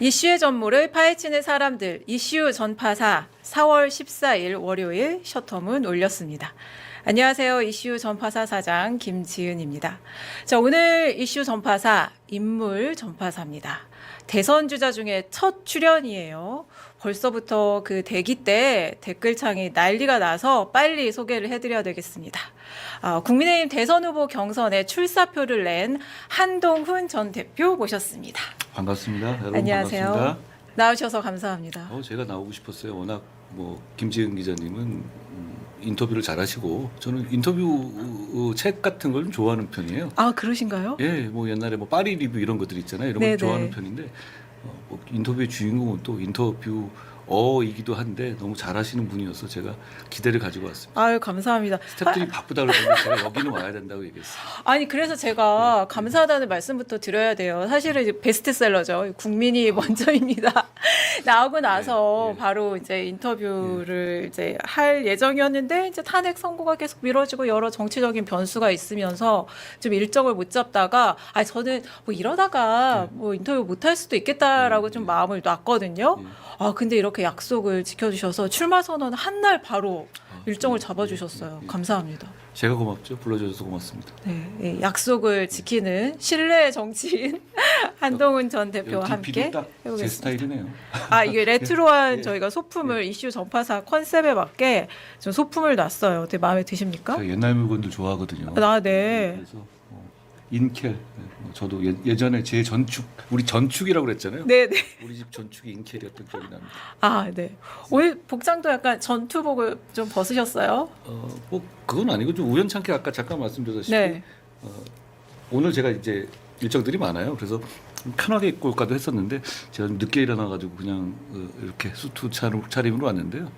이슈의 전모를 파헤치는 사람들, 이슈 전파사 4월 14일 월요일 셔터문 올렸습니다. 안녕하세요. 이슈 전파사 사장 김지은입니다. 자, 오늘 이슈 전파사 인물 전파사입니다. 대선 주자 중에 첫 출연이에요. 벌써부터 그 대기 때 댓글창이 난리가 나서 빨리 소개를 해드려야 되겠습니다. 국민의힘 대선 후보 경선에 출사표를 낸 한동훈 전 대표 모셨습니다. 반갑습니다. 여러분 안녕하세요. 반갑습니다. 나오셔서 감사합니다. 제가 나오고 싶었어요. 워낙 김지은 기자님은 인터뷰를 잘하시고 저는 인터뷰 책 같은 걸 좀 좋아하는 편이에요. 아, 그러신가요? 예, 옛날에 파리 리뷰 이런 것들 있잖아요. 이런 네네. 걸 좋아하는 편인데 인터뷰의 주인공은 또 인터뷰어이기도 한데 너무 잘하시는 분이어서 제가 기대를 가지고 왔습니다. 아유, 감사합니다. 스태프들이 바쁘다 그러면 제가 여기는 와야 된다고 얘기했어요. 아니, 그래서 제가 감사하다는 말씀부터 드려야 돼요. 사실은 이제 베스트셀러죠. 국민이 먼저입니다. 나오고 나서 예. 바로 이제 인터뷰를 이제 할 예정이었는데 이제 탄핵 선고가 계속 미뤄지고 여러 정치적인 변수가 있으면서 좀 일정을 못 잡다가 저는 이러다가 인터뷰 못 할 수도 있겠다라고 좀 마음을 놨거든요. 근데 이렇게 약속을 지켜주셔서 출마 선언 한 날 바로 일정을 잡아주셨어요. 감사합니다. 제가 고맙죠. 불러주셔서 고맙습니다. 네, 약속을 지키는 신뢰의 정치인 한동훈 전 대표와 함께 제 해보겠습니다. 스타일이네요. 이게 레트로한 예. 저희가 소품을 이슈 전파사 컨셉에 맞게 좀 소품을 놨어요. 되게 마음에 드십니까? 제가 옛날 물건들 좋아하거든요. 네. 그래서 인켈, 저도 예전에 제 전축, 우리 전축이라고 그랬잖아요. 네네. 우리 집 전축이 인켈이었던 기억이 납니다. 네. 오늘 복장도 약간 전투복을 좀 벗으셨어요? 그건 아니고 좀 우연찮게 아까 잠깐 말씀드렸다시피 네. 오늘 제가 이제 일정들이 많아요. 그래서 좀 편하게 입고 올까도 했었는데 제가 좀 늦게 일어나가지고 그냥 이렇게 수트 차림으로 왔는데요.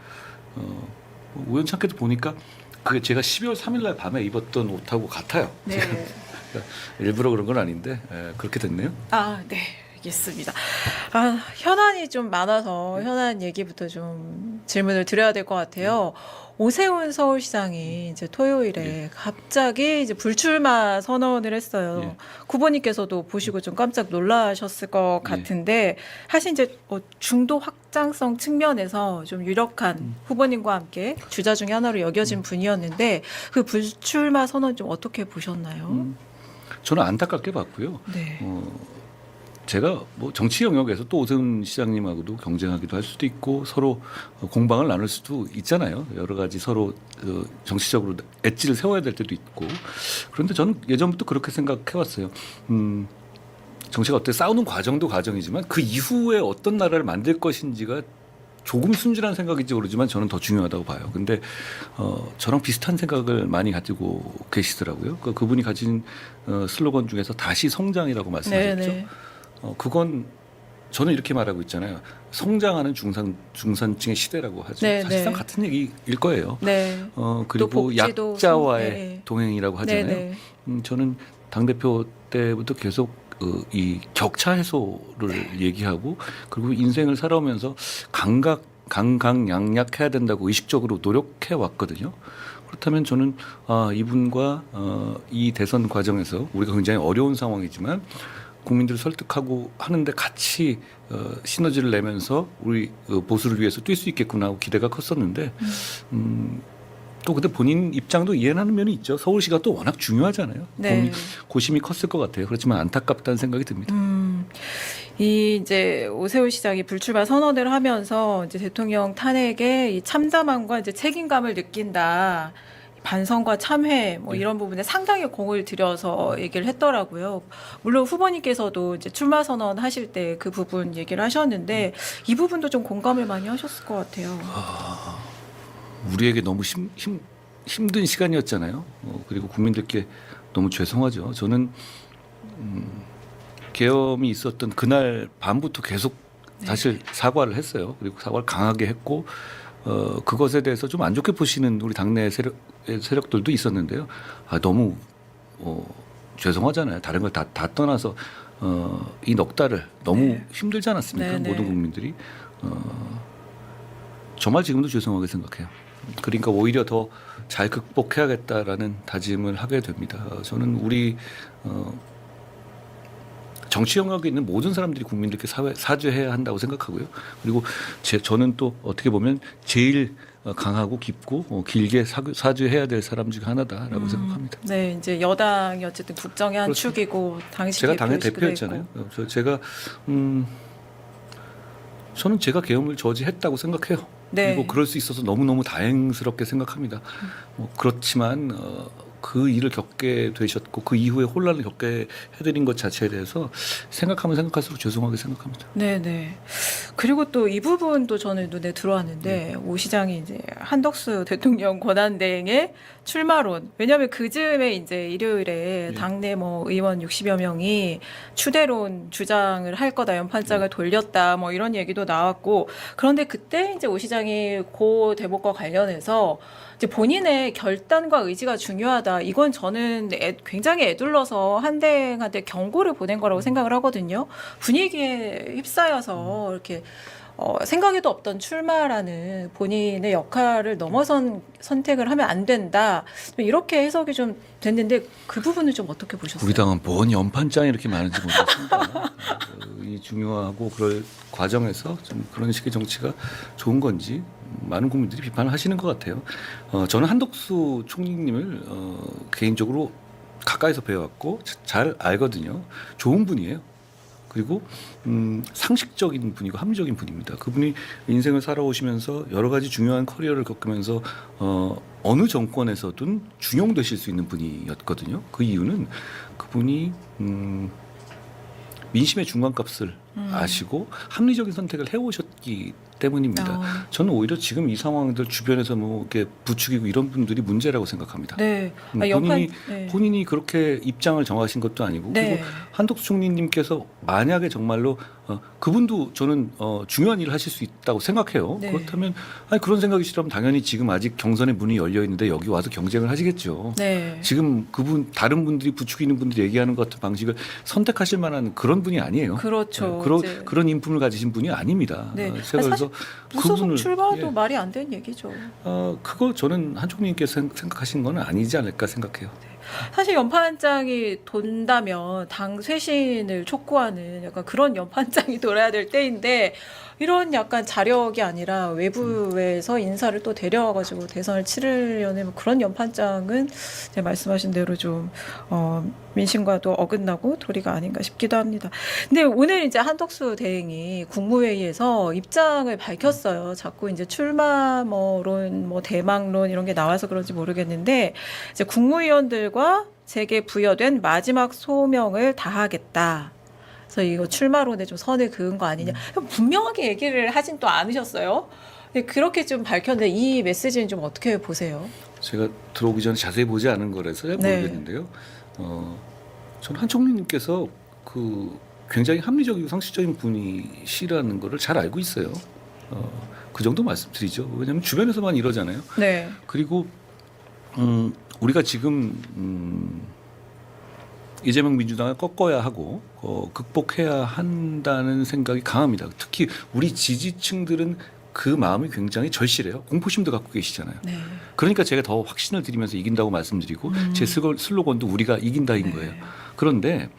우연찮게도 보니까 그게 제가 12월 3일날 밤에 입었던 옷하고 같아요. 네. 일부러 그런 건 아닌데 그렇게 됐네요. 네. 알겠습니다. 현안이 좀 많아서 현안 얘기부터 좀 질문을 드려야 될 것 같아요. 오세훈 서울시장이 이제 토요일에 갑자기 이제 불출마 선언을 했어요. 후보님께서도 보시고 좀 깜짝 놀라셨을 것 같은데 사실 이제 중도 확장성 측면에서 좀 유력한 후보님과 함께 주자 중에 하나로 여겨진 분이었는데 그 불출마 선언 좀 어떻게 보셨나요? 저는 안타깝게 봤고요. 네. 제가 정치 영역에서 또 오세훈 시장님하고도 경쟁하기도 할 수도 있고 서로 공방을 나눌 수도 있잖아요. 여러 가지 서로 정치적으로 엣지를 세워야 될 때도 있고. 그런데 저는 예전부터 그렇게 생각해 왔어요. 정치가 어때 싸우는 과정도 과정이지만 그 이후에 어떤 나라를 만들 것인지가 조금 순진한 생각인지 모르지만 저는 더 중요하다고 봐요. 근데 저랑 비슷한 생각을 많이 가지고 계시더라고요. 그분이 가진 슬로건 중에서 다시 성장이라고 말씀하셨죠. 네네. 그건 저는 이렇게 말하고 있잖아요. 성장하는 중산층의 시대라고 하죠. 네, 사실상 네. 같은 얘기일 거예요. 네. 그리고 복지도 약자와의 네. 동행이라고 하잖아요. 네네. 저는 당대표 때부터 계속 이 격차 해소를 얘기하고 그리고 인생을 살아오면서 강강약약해야 된다고 의식적으로 노력해 왔거든요. 그렇다면 저는 이분과 이 대선 과정에서 우리가 굉장히 어려운 상황이지만 국민들을 설득하고 하는데 같이 시너지를 내면서 우리 보수를 위해서 뛸 수 있겠구나 하고 기대가 컸었는데 또 근데 본인 입장도 이해하는 면이 있죠. 서울시가 또 워낙 중요하잖아요. 네. 고심이 컸을 것 같아요. 그렇지만 안타깝다는 생각이 듭니다. 이제 오세훈 시장이 불출마 선언을 하면서 이제 대통령 탄핵에 이 참담함과 이제 책임감을 느낀다. 반성과 참회 이런 부분에 상당히 공을 들여서 얘기를 했더라고요. 물론 후보님께서도 이제 출마 선언 하실 때 그 부분 얘기를 하셨는데 이 부분도 좀 공감을 많이 하셨을 것 같아요. 우리에게 너무 힘든 시간이었잖아요. 그리고 국민들께 너무 죄송하죠. 저는 계엄이 있었던 그날 밤부터 계속 사실 사과를 했어요. 그리고 사과를 강하게 했고 그것에 대해서 좀 안 좋게 보시는 우리 당내 세력들도 있었는데요. 너무 죄송하잖아요. 다른 걸 다 떠나서 이 넉 달을 너무 힘들지 않았습니까? 네네. 모든 국민들이 정말 지금도 죄송하게 생각해요. 그러니까 오히려 더 잘 극복해야겠다라는 다짐을 하게 됩니다. 저는 우리 정치 영역에 있는 모든 사람들이 국민들께 사죄해야 한다고 생각하고요. 그리고 저는 또 어떻게 보면 제일 강하고 깊고 길게 사죄해야 될 사람 중 하나다라고 생각합니다. 네, 이제 여당이 어쨌든 국정의 한 그렇죠. 축이고 당시 제가 당의 대표이시기도 대표였잖아요. 했고. 제가 저는 제가 계엄을 저지했다고 생각해요. 네. 그리고 그럴 수 있어서 너무너무 다행스럽게 생각합니다. 그렇지만 그 일을 겪게 되셨고 그 이후에 혼란을 겪게 해드린 것 자체에 대해서 생각하면 생각할수록 죄송하게 생각합니다. 네네. 그리고 또 이 부분도 저는 눈에 들어왔는데 네. 오 시장이 이제 한덕수 대통령 권한대행의 출마론. 왜냐하면 그 즈음에 이제 일요일에 네. 당내 뭐 의원 60여 명이 추대론 주장을 할 거다, 연판장을 돌렸다, 뭐 이런 얘기도 나왔고. 그런데 그때 이제 오 시장이 고 대목과 관련해서 이제 본인의 결단과 의지가 중요하다. 이건 저는 굉장히 애둘러서 한대행한테 경고를 보낸 거라고 생각을 하거든요. 분위기에 휩싸여서 이렇게 생각에도 없던 출마라는 본인의 역할을 넘어선 선택을 하면 안 된다. 이렇게 해석이 좀 됐는데 그 부분은 좀 어떻게 보셨어요? 우리 당은 뭔 연판장이 이렇게 많은지 모르겠습니다. 이 중요하고 그럴 과정에서 좀 그런 식의 정치가 좋은 건지 많은 국민들이 비판을 하시는 것 같아요. 저는 한덕수 총리님을 개인적으로 가까이서 배워왔고 잘 알거든요. 좋은 분이에요. 그리고 상식적인 분이고 합리적인 분입니다. 그분이 인생을 살아오시면서 여러 가지 중요한 커리어를 겪으면서 어느 정권에서든 중용되실 수 있는 분이었거든요. 그 이유는 그분이 민심의 중간값을 아시고 합리적인 선택을 해오셨기 때문입니다. 저는 오히려 지금 이 상황들 주변에서 뭐 이렇게 부추기고 이런 분들이 문제라고 생각합니다. 네. 본인이 그렇게 입장을 정하신 것도 아니고 네. 그리고 한덕수 총리님께서 만약에 정말로 그분도 저는 중요한 일을 하실 수 있다고 생각해요. 네. 그렇다면 그런 생각이시라면 당연히 지금 아직 경선의 문이 열려 있는데 여기 와서 경쟁을 하시겠죠. 네. 지금 다른 분들이 부추기는 분들이 얘기하는 것 같은 방식을 선택하실 만한 그런 분이 아니에요. 그렇죠. 그런 인품을 가지신 분이 아닙니다. 네. 제가 그래서 무소속 출마도 예. 말이 안 되는 얘기죠. 그거 저는 한 총리님께서 생각하시는 건 아니지 않을까 생각해요. 사실 연판장이 돈다면 당 쇄신을 촉구하는 약간 그런 연판장이 돌아야 될 때인데 이런 약간 자력이 아니라 외부에서 인사를 또 데려와가지고 대선을 치르려는 뭐 그런 연판장은 이제 말씀하신 대로 좀 민심과도 어긋나고 도리가 아닌가 싶기도 합니다. 근데 오늘 이제 한덕수 대행이 국무회의에서 입장을 밝혔어요. 자꾸 이제 출마론, 뭐 대망론 이런 게 나와서 그런지 모르겠는데 이제 국무위원들과 제게 부여된 마지막 소명을 다하겠다. 그래서 이거 출마론에 좀 선을 그은 거 아니냐. 분명하게 얘기를 하진 또 않으셨어요. 근데 그렇게 좀 밝혔는데 이 메시지는 좀 어떻게 보세요? 제가 들어오기 전에 자세히 보지 않은 거라서 잘 네. 모르겠는데요. 저는 한 총리님께서 굉장히 합리적이고 상식적인 분이시라는 거를 잘 알고 있어요. 그 정도 말씀드리죠. 왜냐하면 주변에서만 이러잖아요. 네. 그리고 우리가 지금 이재명 민주당을 꺾어야 하고 극복해야 한다는 생각이 강합니다. 특히 우리 지지층들은 그 마음이 굉장히 절실해요. 공포심도 갖고 계시잖아요. 네. 그러니까 제가 더 확신을 드리면서 이긴다고 말씀드리고 제 슬로건도 우리가 이긴다인 네. 거예요. 그런데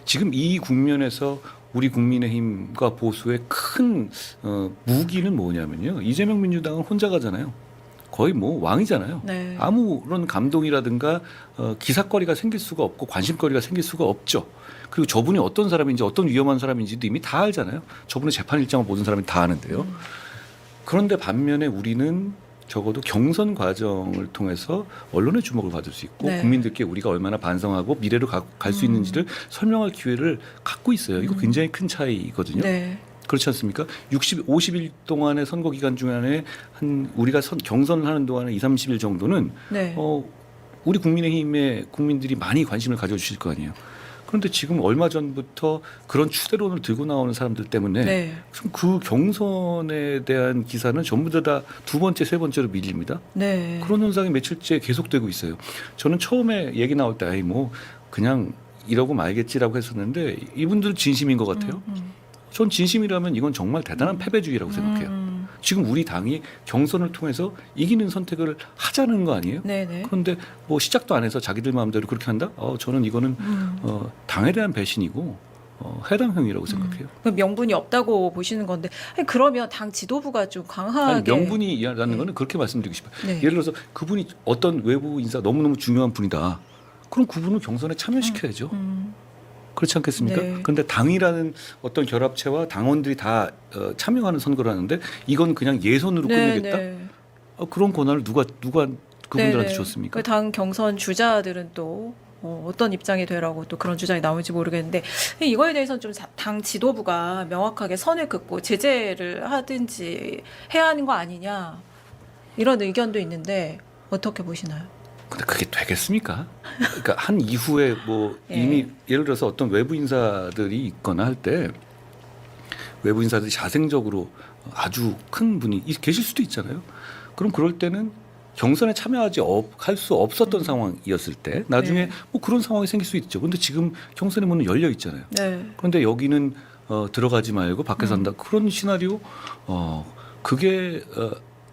지금 이 국면에서 우리 국민의힘과 보수의 큰 무기는 뭐냐면요. 이재명 민주당은 혼자 가잖아요. 거의 뭐 왕이잖아요. 네. 아무런 감동이라든가 기사거리가 생길 수가 없고 관심거리가 생길 수가 없죠. 그리고 저분이 어떤 사람인지 어떤 위험한 사람인지도 이미 다 알잖아요. 저분의 재판 일정을 모든 사람이 다 아는데요. 그런데 반면에 우리는 적어도 경선 과정을 통해서 언론의 주목을 받을 수 있고 네. 국민들께 우리가 얼마나 반성하고 미래로 갈 수 있는지를 설명할 기회를 갖고 있어요. 이거 굉장히 큰 차이거든요. 네. 그렇지 않습니까? 50일 동안의 선거 기간 중에 우리가 경선을 하는 동안에 20-30일 정도는 네. 우리 국민의힘의 국민들이 많이 관심을 가져주실 거 아니에요. 그런데 지금 얼마 전부터 그런 추대론을 들고 나오는 사람들 때문에 네. 그 경선에 대한 기사는 전부 다 두 번째, 세 번째로 밀립니다. 네. 그런 현상이 며칠째 계속되고 있어요. 저는 처음에 얘기 나올 때 뭐 그냥 이러고 말겠지라고 했었는데 이분들 진심인 것 같아요. 전 진심이라면 이건 정말 대단한 패배주의라고 생각해요. 지금 우리 당이 경선을 통해서 이기는 선택을 하자는 거 아니에요? 네네. 그런데 뭐 시작도 안 해서 자기들 마음대로 그렇게 한다? 저는 이거는 당에 대한 배신이고 해당형이라고 생각해요. 그 명분이 없다고 보시는 건데 아니, 그러면 당 지도부가 좀 강하게 아니, 명분이라는 거는 그렇게 말씀드리고 싶어요. 네. 예를 들어서 그분이 어떤 외부 인사 너무너무 중요한 분이다. 그럼 그분을 경선에 참여시켜야죠. 그렇지 않겠습니까? 네. 그런데 당이라는 어떤 결합체와 당원들이 다 참여하는 선거를 하는데 이건 그냥 예선으로 끝내겠다? 그런 권한을 누가 그분들한테 줬습니까? 당 경선 주자들은 또 어떤 입장이 되라고 또 그런 주장이 나올지 모르겠는데 이거에 대해서는 좀 당 지도부가 명확하게 선을 긋고 제재를 하든지 해야 하는 거 아니냐 이런 의견도 있는데 어떻게 보시나요? 근데 그게 되겠습니까? 그러니까 한 이후에 뭐 예. 이미 예를 들어서 어떤 외부 인사들이 있거나 할 때 외부 인사들이 자생적으로 아주 큰 분이 계실 수도 있잖아요. 그럼 그럴 때는 경선에 참여하지 할 수 없었던 상황이었을 때 나중에 네. 뭐 그런 상황이 생길 수 있죠. 근데 지금 경선의 문은 열려 있잖아요. 네. 그런데 여기는 들어가지 말고 밖에서 한다. 그런 시나리오 그게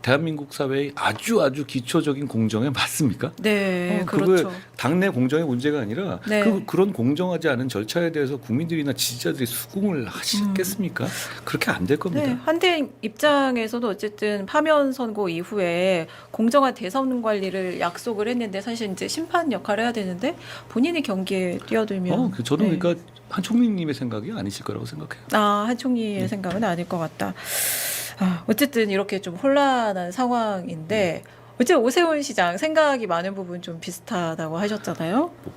대한민국 사회의 아주 기초적인 공정에 맞습니까? 네, 그게 그렇죠. 당내 공정의 문제가 아니라 네. 그런 공정하지 않은 절차에 대해서 국민들이나 지지자들이 수긍을 하시겠습니까? 그렇게 안 될 겁니다. 네, 한대 입장에서도 어쨌든 파면 선고 이후에 공정한 대선 관리를 약속을 했는데 사실 이제 심판 역할을 해야 되는데 본인이 경기에 뛰어들면 저는 네. 그러니까 한총리님의 생각이 아니실 거라고 생각해요. 한 총리의 생각은 아닐 것 같다. 어쨌든 이렇게 좀 혼란한 상황인데 어제 오세훈 시장 생각이 많은 부분 좀 비슷하다고 하셨잖아요. 뭐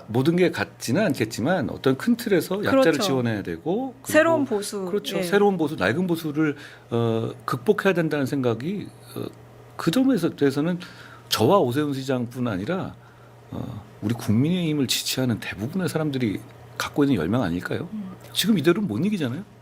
모든 게 같지는 않겠지만 어떤 큰 틀에서 약자를 그렇죠. 지원해야 되고 그리고 새로운 보수. 그렇죠. 예. 새로운 보수, 낡은 보수를 극복해야 된다는 생각이 그 점에서 대해서는 저와 오세훈 시장뿐 아니라 우리 국민의힘을 지지하는 대부분의 사람들이 갖고 있는 열망 아닐까요? 지금 이대로는 못 이기잖아요.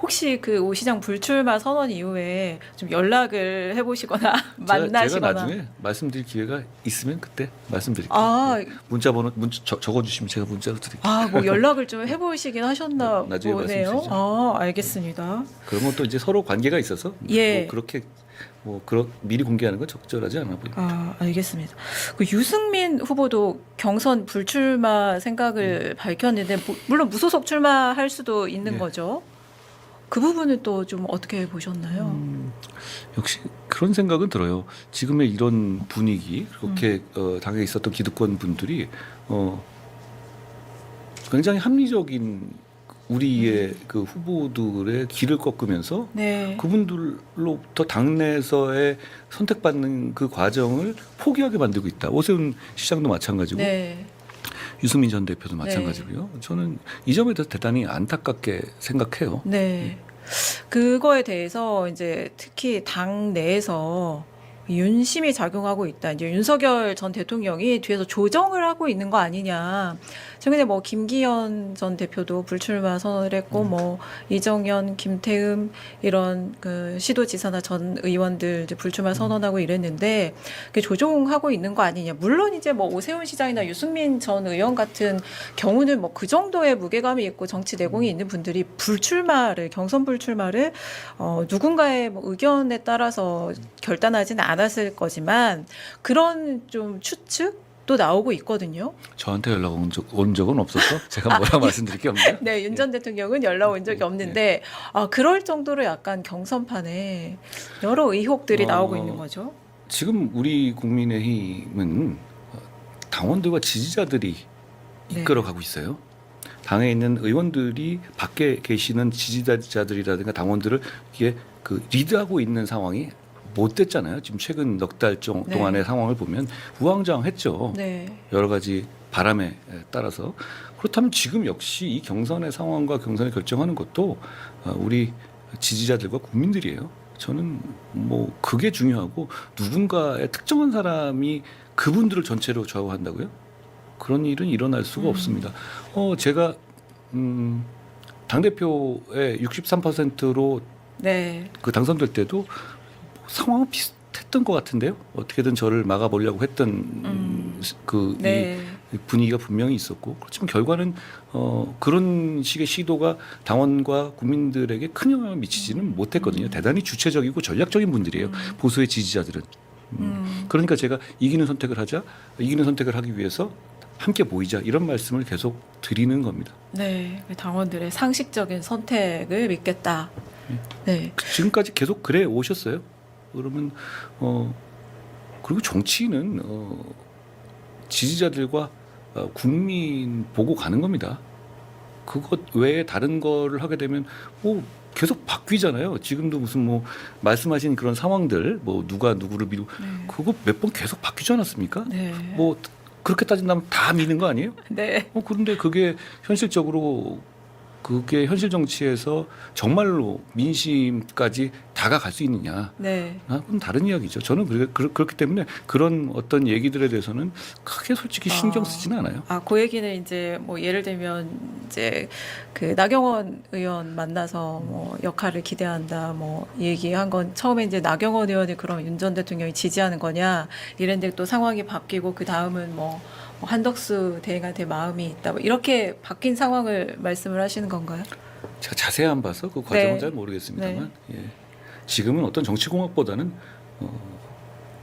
혹시 그 오 시장 불출마 선언 이후에 좀 연락을 해보시거나 만나시거나. 제가 나중에 말씀드릴 기회가 있으면 그때 말씀드릴게요. 네. 문자 번호 적어주시면 제가 문자로 드릴게요. 뭐 연락을 좀 해보시긴 하셨나 나중에 보네요. 말씀드리죠. 알겠습니다. 그러면 또 이제 서로 관계가 있어서 예. 뭐 그렇게 미리 공개하는 건 적절하지 않아 보입니다. 알겠습니다. 그 유승민 후보도 경선 불출마 생각을 밝혔는데 물론 무소속 출마할 수도 있는 네. 거죠. 그 부분은 또 좀 어떻게 보셨나요? 역시 그런 생각은 들어요. 지금의 이런 분위기 그렇게 당에 있었던 기득권 분들이 굉장히 합리적인 우리의 그 후보들의 길을 꺾으면서 네. 그분들로부터 당내에서의 선택받는 그 과정을 포기하게 만들고 있다. 오세훈 시장도 마찬가지고 네. 유승민 전 대표도 마찬가지고요. 저는 이 점에 대해서 대단히 안타깝게 생각해요. 네. 그거에 대해서 이제 특히 당 내에서 윤심이 작용하고 있다. 이제 윤석열 전 대통령이 뒤에서 조정을 하고 있는 거 아니냐. 최근에 뭐 김기현 전 대표도 불출마 선언을 했고 뭐 이정현, 김태흠 이런 그 시도지사나 전 의원들 이제 불출마 선언하고 이랬는데 그 조정하고 있는 거 아니냐. 물론 이제 뭐 오세훈 시장이나 유승민 전 의원 같은 경우는 뭐 그 정도의 무게감이 있고 정치 내공이 있는 분들이 경선 불출마를 누군가의 뭐 의견에 따라서 결단하지는 않았을 거지만 그런 좀 추측도 나오고 있거든요. 저한테 연락 온 적은 없어서 제가 뭐라 말씀드릴 게 없네요. 네, 윤 전 대통령은 연락 온 적이 없는데 그럴 정도로 약간 경선판에 여러 의혹들이 나오고 있는 거죠. 지금 우리 국민의힘은 당원들과 지지자들이 네. 이끌어가고 있어요. 당에 있는 의원들이 밖에 계시는 지지자들이라든가 당원들을 이게 리드하고 있는 상황이 못 됐잖아요. 지금 최근 넉 달 동안의 상황을 보면 우왕좌왕했죠. 네. 여러 가지 바람에 따라서. 그렇다면 지금 역시 이 경선의 상황과 경선을 결정하는 것도 우리 지지자들과 국민들이에요. 저는 뭐 그게 중요하고 누군가의 특정한 사람이 그분들을 전체로 좌우한다고요? 그런 일은 일어날 수가 없습니다. 제가 당대표의 63%로 네. 그 당선될 때도 상황은 비슷했던 것 같은데요. 어떻게든 저를 막아보려고 했던 네. 분위기가 분명히 있었고 그렇지만 결과는 그런 식의 시도가 당원과 국민들에게 큰 영향을 미치지는 못했거든요. 대단히 주체적이고 전략적인 분들이에요. 보수의 지지자들은. 그러니까 제가 이기는 선택을 하자, 이기는 선택을 하기 위해서 함께 모이자 이런 말씀을 계속 드리는 겁니다. 네, 당원들의 상식적인 선택을 믿겠다. 네, 지금까지 계속 그래 오셨어요. 그러면 그리고 정치인은 지지자들과 국민 보고 가는 겁니다. 그것 외에 다른 거를 하게 되면 뭐 계속 바뀌잖아요. 지금도 무슨 뭐 말씀하신 그런 상황들 뭐 누가 누구를 미루 그거 몇 번 계속 바뀌지 않았습니까? 네, 뭐 그렇게 따진다면 다 미는 거 아니에요? 네, 그런데 그게 현실적으로 그게 현실 정치에서 정말로 민심까지 다가갈 수 있느냐? 네. 그건 다른 이야기죠. 저는 그렇기 때문에 그런 어떤 얘기들에 대해서는 크게 솔직히 신경 쓰지는 않아요. 그 얘기는 이제 뭐 예를 들면 이제 그 나경원 의원 만나서 뭐 역할을 기대한다 뭐 얘기한 건 처음에 이제 나경원 의원이 그럼 윤 전 대통령이 지지하는 거냐 이랬는데 또 상황이 바뀌고 그 다음은 뭐 한덕수 대행한테 마음이 있다 뭐 이렇게 바뀐 상황을 말씀을 하시는 건가요? 제가 자세히 안 봐서 그 과정은 네. 잘 모르겠습니다만 예. 지금은 어떤 정치공학보다는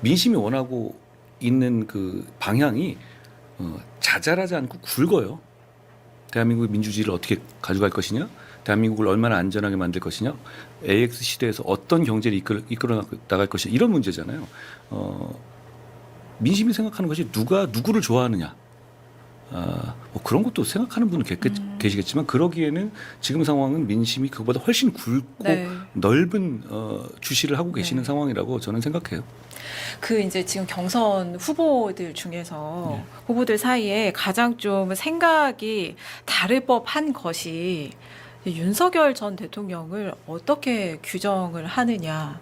민심이 원하고 있는 그 방향이 자잘하지 않고 굵어요. 대한민국의 민주주의를 어떻게 가져갈 것이냐, 대한민국을 얼마나 안전하게 만들 것이냐, AX 시대에서 어떤 경제를 이끌어 나갈 것이냐 이런 문제잖아요. 민심이 생각하는 것이 누가 누구를 좋아하느냐. 뭐 그런 것도 생각하는 분은 계시겠지만 그러기에는 지금 상황은 민심이 그보다 훨씬 굵고 네. 넓은 주시를 하고 계시는 네. 상황이라고 저는 생각해요. 그 이제 지금 경선 후보들 중에서 네. 후보들 사이에 가장 좀 생각이 다를 법한 것이 윤석열 전 대통령을 어떻게 규정을 하느냐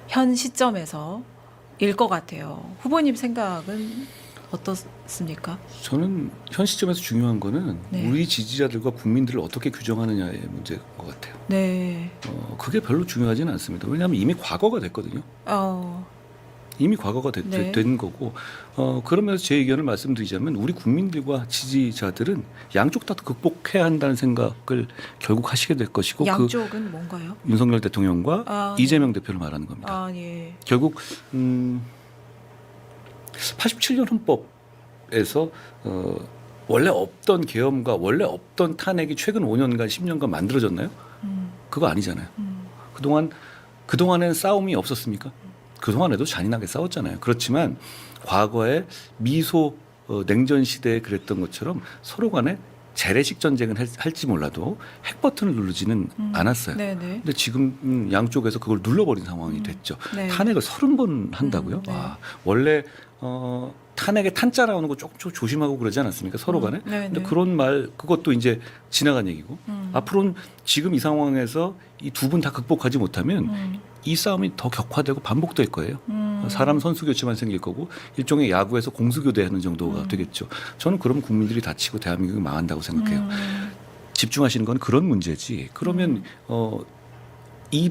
현 시점에서 일 것 같아요. 후보님 생각은 어떻습니까? 저는 현 시점에서 중요한 거는 네. 우리 지지자들과 국민들을 어떻게 규정하느냐의 문제인 것 같아요. 네. 그게 별로 중요하지는 않습니다. 왜냐하면 이미 과거가 됐거든요. 이미 과거가 네. 된 거고 그러면서 제 의견을 말씀드리자면 우리 국민들과 지지자들은 양쪽 다 극복해야 한다는 생각을 결국 하시게 될 것이고 양쪽은 뭔가요? 윤석열 대통령과 네. 이재명 대표를 말하는 겁니다. 예. 결국 87년 헌법에서 원래 없던 계엄과 원래 없던 탄핵이 최근 5년간 10년간 만들어졌나요? 그거 아니잖아요. 그동안에는 싸움이 없었습니까? 그동안에도 잔인하게 싸웠잖아요. 그렇지만 과거에 미소 냉전 시대에 그랬던 것처럼 서로 간에 재래식 전쟁을 할지 몰라도 핵 버튼을 누르지는 않았어요. 네네. 근데 지금 양쪽에서 그걸 눌러버린 상황이 됐죠. 네. 탄핵을 30번 한다고요? 네. 와, 원래 탄핵에 탄자 나오는 거 조금 조심하고 그러지 않았습니까? 서로 간에. 네, 근데 네. 그런 말 그것도 이제 지나간 얘기고 앞으로는 지금 이 상황에서 이 두 분 다 극복하지 못하면 이 싸움이 더 격화되고 반복될 거예요. 사람 선수 교체만 생길 거고 일종의 야구에서 공수 교대하는 정도가 되겠죠. 저는 그럼 국민들이 다치고 대한민국이 망한다고 생각해요. 집중하시는 건 그런 문제지. 그러면 이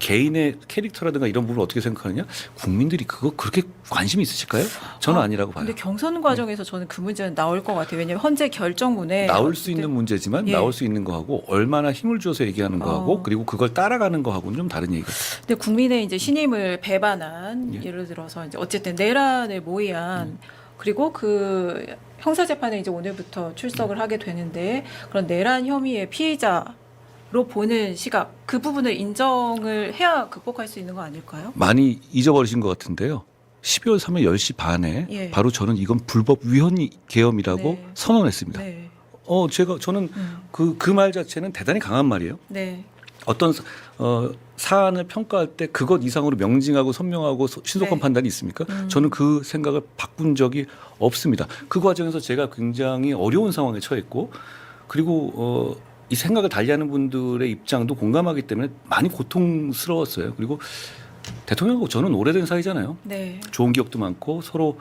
개인의 캐릭터라든가 이런 부분을 어떻게 생각하느냐? 국민들이 그거 그렇게 관심이 있으실까요? 저는 아니라고 봐요. 근데 경선 과정에서 저는 그 문제는 나올 것 같아요. 왜냐하면 헌재 결정문에 나올 수 있는 문제지만 예. 나올 수 있는 거하고 얼마나 힘을 줘서 얘기하는 거하고 그리고 그걸 따라가는 거하고는 좀 다른 얘기가 있어요. 근데 국민의 이제 신임을 배반한 예. 예를 들어서 이제 어쨌든 내란을 모의한 그리고 그 형사재판에 이제 오늘부터 출석을 하게 되는데 그런 내란 혐의의 피의자로 보는 시각 그 부분을 인정을 해야 극복할 수 있는 거 아닐까요? 많이 잊어버리신 것 같은데요. 12월 3일 10시 반에 예. 바로 저는 이건 불법 위헌 계엄이라고 네. 선언했습니다. 네. 저는 그 말 자체는 대단히 강한 말이에요. 네. 어떤 사안을 평가할 때 그것 이상으로 명징하고 선명하고 신속한 네. 판단이 있습니까? 저는 그 생각을 바꾼 적이 없습니다. 그 과정에서 제가 굉장히 어려운 상황에 처했고 그리고 이 생각을 달리하는 분들의 입장도 공감하기 때문에 많이 고통스러웠어요. 그리고 대통령하고 저는 오래된 사이잖아요. 네. 좋은 기억도 많고 서로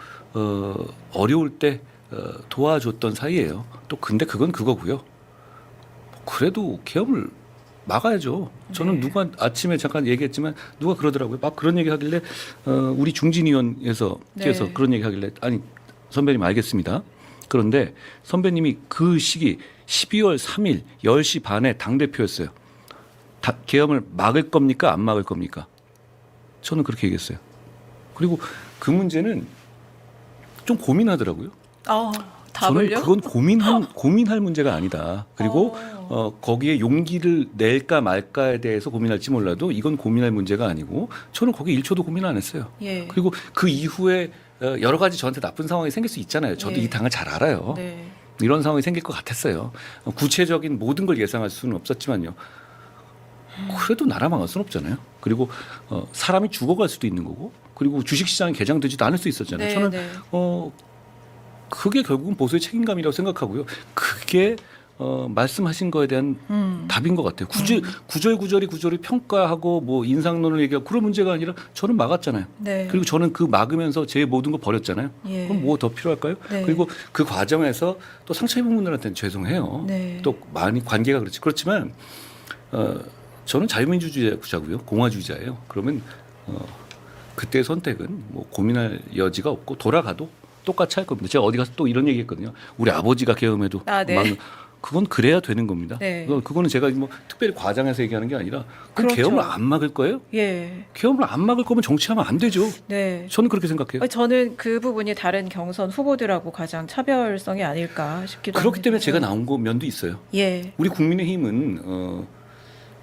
어려울 때 도와줬던 사이예요. 또 근데 그건 그거고요. 그래도 계엄을 막아야죠. 저는 네. 누가 아침에 잠깐 얘기했지만 누가 그러더라고요. 막 그런 얘기 하길래 우리 중진위원회에서 네. 그런 얘기 하길래 아니 선배님 알겠습니다. 그런데 선배님이 그 시기 12월 3일 10시 반에 당대표였어요. 계엄을 막을 겁니까? 안 막을 겁니까? 저는 그렇게 얘기했어요. 그리고 그 문제는 좀 고민하더라고요. 저는 답을요? 그건 고민할 문제가 아니다. 그리고 거기에 용기를 낼까 말까에 대해서 고민할지 몰라도 이건 고민할 문제가 아니고 저는 거기에 1초도 고민 안 했어요. 예. 그리고 그 이후에 여러 가지 저한테 나쁜 상황이 생길 수 있잖아요. 저도 예. 이 당을 잘 알아요. 네. 이런 상황이 생길 것 같았어요. 구체적인 모든 걸 예상할 수는 없었지만요. 그래도 나라 망할 수는 없잖아요. 그리고 사람이 죽어갈 수도 있는 거고 그리고 주식시장이 개장되지도 않을 수 있었잖아요. 네, 저는 네. 그게 결국은 보수의 책임감이라고 생각하고요. 그게 말씀하신 거에 대한 답인 것 같아요. 구절이 평가하고 뭐 인상론을 얘기하고 그런 문제가 아니라 저는 막았잖아요. 네. 그리고 저는 그 막으면서 제 모든 거 버렸잖아요. 예. 그럼 뭐 더 필요할까요? 네. 그리고 그 과정에서 또 상처 입은 분들한테는 죄송해요. 네. 또 많이 관계가 그렇지만 저는 자유민주주의자고요. 공화주의자예요. 그러면 그때의 선택은 뭐 고민할 여지가 없고 돌아가도 똑같이 할 겁니다. 제가 어디 가서 또 이런 얘기했거든요. 우리 아버지가 계엄해도 네. 그건 그래야 되는 겁니다. 네. 그거는 제가 뭐 특별히 과장해서 얘기하는 게 아니라 그 그렇죠. 계엄을 안 막을 거예요? 예. 계엄을 안 막을 거면 정치하면 안 되죠. 네. 저는 그렇게 생각해요. 저는 그 부분이 다른 경선 후보들하고 가장 차별성이 아닐까 싶기도 합니다. 그렇기 때문에 제가 나온 거 면도 있어요. 예. 우리 국민의힘은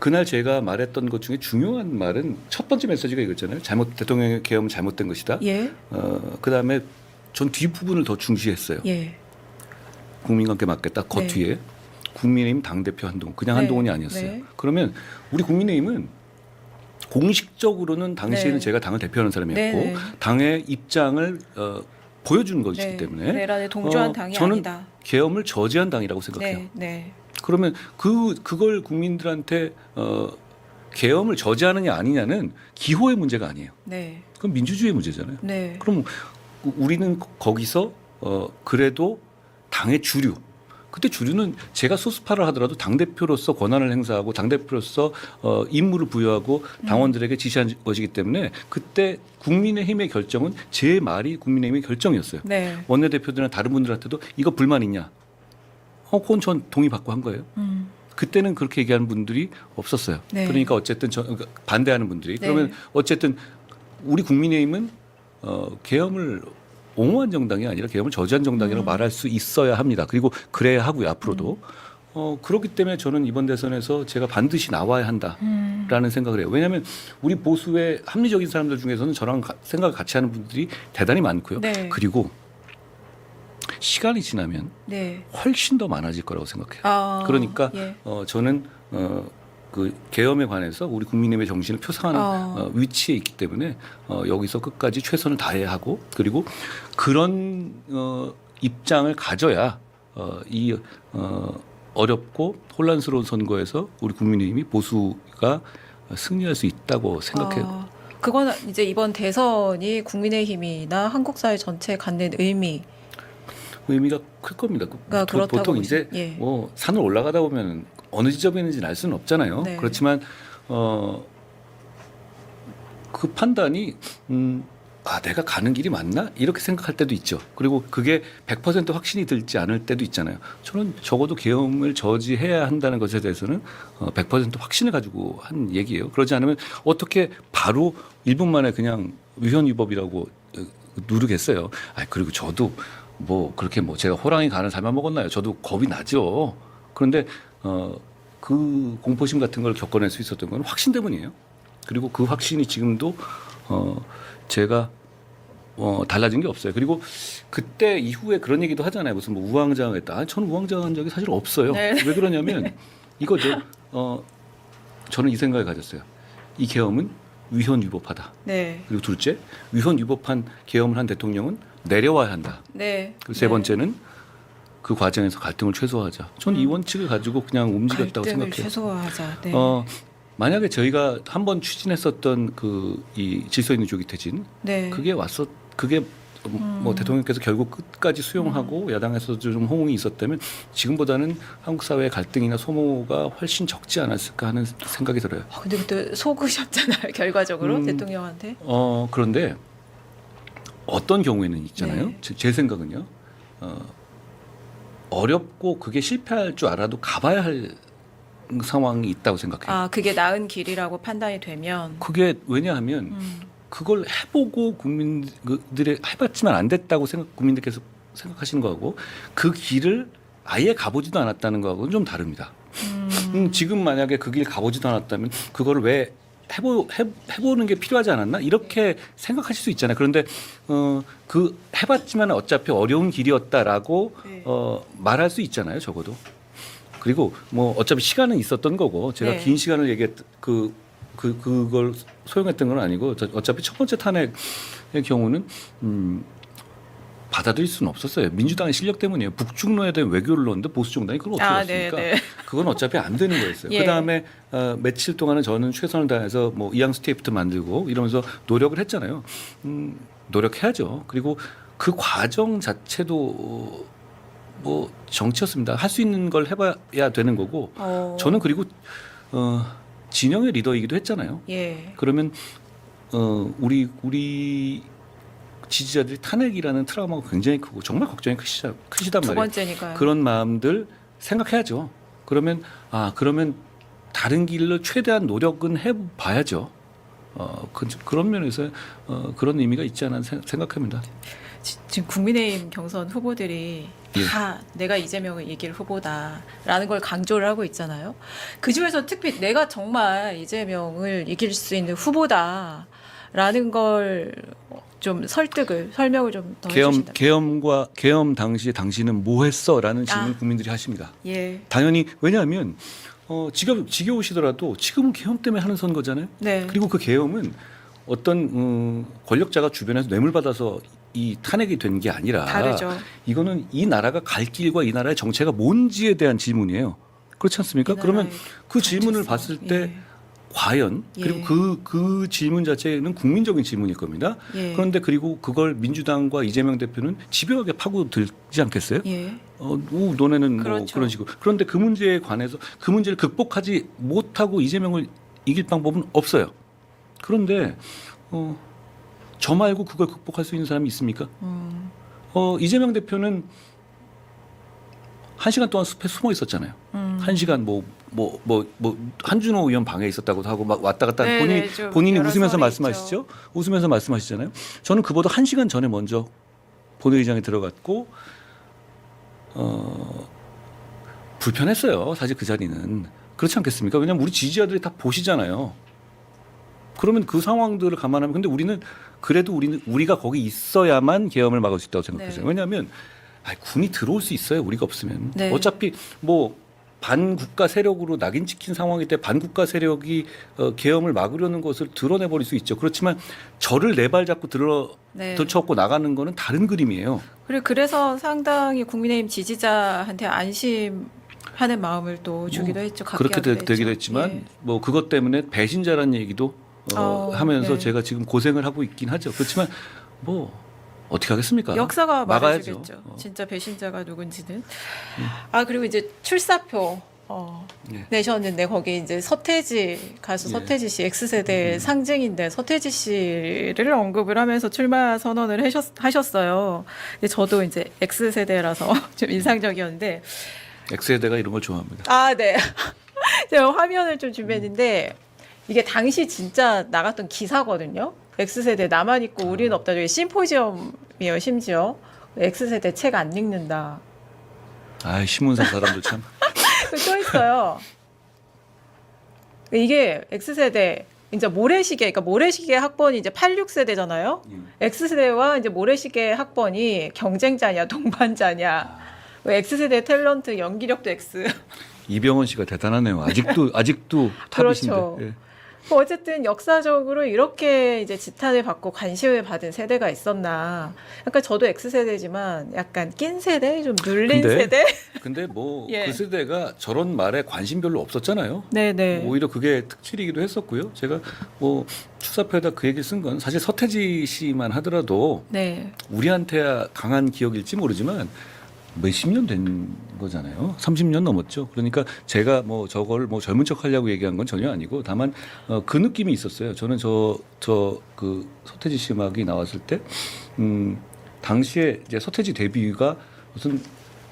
그날 제가 말했던 것 중에 중요한 말은 첫 번째 메시지가 이거잖아요. 대통령의 계엄은 잘못된 것이다. 예. 그다음에 전 뒷부분을 더 중시했어요. 예. 국민과 함께 맞겠다. 그 네. 뒤에 국민의힘 당대표 한동훈. 그냥 네. 한동훈이 아니었어요. 네. 그러면 우리 국민의힘은 공식적으로는 당시에는 네. 제가 당을 대표하는 사람이었고 네. 당의 입장을 보여준 것이기 네. 때문에 내란에 동조한 당이 저는 아니다. 계엄을 저지한 당이라고 생각해요. 네. 네. 그러면 그걸 국민들한테 계엄을 저지하느냐 아니냐는 기호의 문제가 아니에요. 네. 그건 민주주의의 문제잖아요. 네. 그럼 우리는 거기서 그래도 당의 주류. 그때 주류는 제가 소수파를 하더라도 당대표로서 권한을 행사하고 당대표로서 임무를 부여하고 당원들에게 지시한 것이기 때문에 그때 국민의힘의 결정은 제 말이 국민의힘의 결정이었어요. 네. 원내대표들이나 다른 분들한테도 이거 불만 있냐? 그건 전 동의받고 한 거예요. 그때는 그렇게 얘기하는 분들이 없었어요. 네. 그러니까 어쨌든 그러니까 반대하는 분들이. 네. 그러면 어쨌든 우리 국민의힘은 계엄을 옹호한 정당이 아니라 계엄을 저지한 정당이라고 말할 수 있어야 합니다. 그리고 그래야 하고요. 앞으로도. 그렇기 때문에 저는 이번 대선에서 제가 반드시 나와야 한다라는 생각을 해요. 왜냐하면 우리 보수의 합리적인 사람들 중에서는 저랑 생각을 같이 하는 분들이 대단히 많고요. 네. 그리고 시간이 지나면 네. 훨씬 더 많아질 거라고 생각해요. 그러니까 예. 저는 그 계엄에 관해서 우리 국민의힘의 정신을 표상하는 위치에 있기 때문에 여기서 끝까지 최선을 다해야 하고 그리고 그런 입장을 가져야 이 어렵고 혼란스러운 선거에서 우리 국민의힘이 보수가 승리할 수 있다고 생각해요. 그건 이제 이번 대선이 국민의힘이나 한국 사회 전체에 갖는 의미가 클 겁니다. 그렇다고 보통 이제 예. 뭐 산을 올라가다 보면 어느 지점에 있는지는 알 수는 없잖아요. 네. 그렇지만 그 판단이 내가 가는 길이 맞나? 이렇게 생각할 때도 있죠. 그리고 그게 100% 확신이 들지 않을 때도 있잖아요. 저는 적어도 계엄을 저지해야 한다는 것에 대해서는 100% 확신을 가지고 한 얘기예요. 그러지 않으면 어떻게 바로 1분 만에 그냥 위헌위법이라고 누르겠어요. 그리고 저도 뭐 그렇게 뭐 제가 호랑이 간을 삶아 먹었나요? 저도 겁이 나죠. 그런데 그 공포심 같은 걸 겪어낼 수 있었던 건 확신 때문이에요. 그리고 그 확신이 지금도 제가 달라진 게 없어요. 그리고 그때 이후에 그런 얘기도 하잖아요. 무슨 뭐 우왕좌왕했다. 저는 우왕좌왕한 적이 사실 없어요. 네. 왜 그러냐면 이거죠. 저는 이 생각을 가졌어요. 이 계엄은 위헌위법하다. 네. 그리고 둘째, 위헌위법한 계엄을 한 대통령은 내려와야 한다. 네. 그리고 세 번째는 그 과정에서 갈등을 최소화하자. 저는 이 원칙을 가지고 그냥 움직였다고 갈등을 생각해요. 최소화하자. 네. 만약에 저희가 한번 추진했었던 이 질서 있는 조기 퇴진, 네. 그게 뭐 대통령께서 결국 끝까지 수용하고 야당에서도 좀 호응이 있었다면 지금보다는 한국 사회의 갈등이나 소모가 훨씬 적지 않았을까 하는 생각이 들어요. 근데 그때 속으셨잖아요. 결과적으로 대통령한테. 그런데 어떤 경우에는 있잖아요. 네. 제 생각은요. 어렵고 그게 실패할 줄 알아도 가봐야 할 상황이 있다고 생각해요. 아, 그게 나은 길이라고 판단이 되면. 그게 왜냐하면 그걸 해보고 국민들이 해봤지만 안 됐다고 국민들께서 생각하시는 거하고 그 길을 아예 가보지도 않았다는 거하고는 좀 다릅니다. 지금 만약에 그 길 가보지도 않았다면 그거를 왜 해보는 게 필요하지 않았나 이렇게 생각하실 수 있잖아요. 그런데 그 해봤지만 어차피 어려운 길이었다라고 네. 말할 수 있잖아요. 적어도. 그리고 뭐 어차피 시간은 있었던 거고 제가 네. 긴 시간을 그걸 소용했던 건 아니고 어차피 첫 번째 탄핵의 경우는 받아들일 수는 없었어요. 민주당의 실력 때문이에요. 북중로에 대한 외교를 넣었는데 보수 정당이 그걸 어떻게 했습니까? 네. 그건 어차피 안 되는 거였어요. 예. 그다음에 며칠 동안은 저는 최선을 다해서 뭐 이양수 테이프도 만들고 이러면서 노력을 했잖아요. 노력해야죠. 그리고 그 과정 자체도 뭐 정치였습니다. 할 수 있는 걸 해봐야 되는 거고 저는 그리고 진영의 리더이기도 했잖아요. 예. 그러면 우리 지지자들이 탄핵이라는 트라우마가 굉장히 크고 정말 걱정이 크시단 두 말이에요. 번째니까요. 그런 마음들 생각해야죠. 그러면 다른 길로 최대한 노력은 해봐야죠. 그런 면에서 그런 의미가 있지 않나 생각합니다. 지금 국민의힘 경선 후보들이 다 내가 이재명을 이길 후보다라는 걸 강조를 하고 있잖아요. 그중에서 특히 내가 정말 이재명을 이길 수 있는 후보다라는 걸 좀 설명을 좀 더 해주신다. 계엄 당시에 당신은 뭐 했어라는 질문 국민들이 하십니다. 예. 당연히 왜냐하면 지겨우시더라도 지금은 계엄 때문에 하는 선거잖아요. 네. 그리고 그 계엄은 어떤 권력자가 주변에서 뇌물 받아서 이 탄핵이 된 게 아니라 다르죠. 이거는 이 나라가 갈 길과 이 나라의 정체가 뭔지에 대한 질문이에요. 그렇지 않습니까? 그러면 그 질문을 봤을 때 예. 과연 그리고 그 질문 자체는 국민적인 질문일 겁니다. 예. 그런데 그리고 그걸 민주당과 이재명 대표는 집요하게 파고들지 않겠어요? 예. 너네는 그렇죠. 뭐 그런 식으로. 그런데 그 문제에 관해서 그 문제를 극복하지 못하고 이재명을 이길 방법은 없어요. 그런데 저 말고 그걸 극복할 수 있는 사람이 있습니까? 이재명 대표는 1시간 동안 숲에 숨어 있었잖아요. 1시간 한준호 의원 방에 있었다고도 하고 막 왔다 갔다 본인이 웃으면서 말씀하시죠. 웃으면서 말씀하시잖아요. 저는 그보다 1시간 전에 먼저 본회의장에 들어갔고 불편했어요. 사실 그 자리는. 그렇지 않겠습니까? 왜냐하면 우리 지지자들이 다 보시잖아요. 그러면 그 상황들을 감안하면 근데 우리가 거기 있어야만 계엄을 막을 수 있다고 생각했어요. 네. 왜냐하면 군이 들어올 수 있어요. 우리가 없으면. 네. 어차피 반국가 세력으로 낙인 찍힌 상황일 때 반국가 세력이 계엄을 막으려는 것을 드러내버릴 수 있죠. 그렇지만 저를 네 발 잡고 들쳐업고 나가는 거는 다른 그림이에요. 그래서 상당히 국민의힘 지지자한테 안심하는 마음을 또 주기도 했죠. 그렇게 되기도 했지만 예. 그것 때문에 배신자라는 얘기도 하면서 네. 제가 지금 고생을 하고 있긴 하죠. 그렇지만 어떻게 하겠습니까? 역사가 막아야죠. 말해주겠죠. 진짜 배신자가 누군지는. 그리고 이제 출사표 내셨는데 거기 이제 가수 서태지 씨 X세대 상징인데 서태지 씨를 언급을 하면서 출마 선언을 하셨어요. 근데 저도 이제 X세대라서 좀 인상적이었는데. X세대가 이런 걸 좋아합니다. 네. 제가 화면을 좀 준비했는데 이게 당시 진짜 나갔던 기사거든요. X세대 나만 있고 우리는 없다. 저기 심포지엄이에요. 심지어 X세대 책 안 읽는다. 신문사 사람들 참. 또 있어요. 이게 X세대 이제 모래시계 학번이 이제 86세대잖아요. X세대와 이제 모래시계 학번이 경쟁자냐 동반자냐. X세대 탤런트 연기력도 X. 이병헌 씨가 대단하네요. 아직도 탑이신데. 그렇죠. 예. 어쨌든 역사적으로 이렇게 이제 지탄을 받고 관심을 받은 세대가 있었나. 약간 저도 X세대지만 약간 낀 세대, 좀 눌린 세대. 근데 예. 그 세대가 저런 말에 관심 별로 없었잖아요. 네네. 오히려 그게 특질이기도 했었고요. 제가 출사표에다 그 얘기 쓴 건 사실 서태지 씨만 하더라도 네. 우리한테야 강한 기억일지 모르지만 몇십 년 된 거잖아요. 30년 넘었죠. 그러니까 제가 저걸 젊은 척 하려고 얘기한 건 전혀 아니고 다만 그 느낌이 있었어요. 저는 그 서태지 씨 음악이 나왔을 때 당시에 이제 서태지 데뷔가 무슨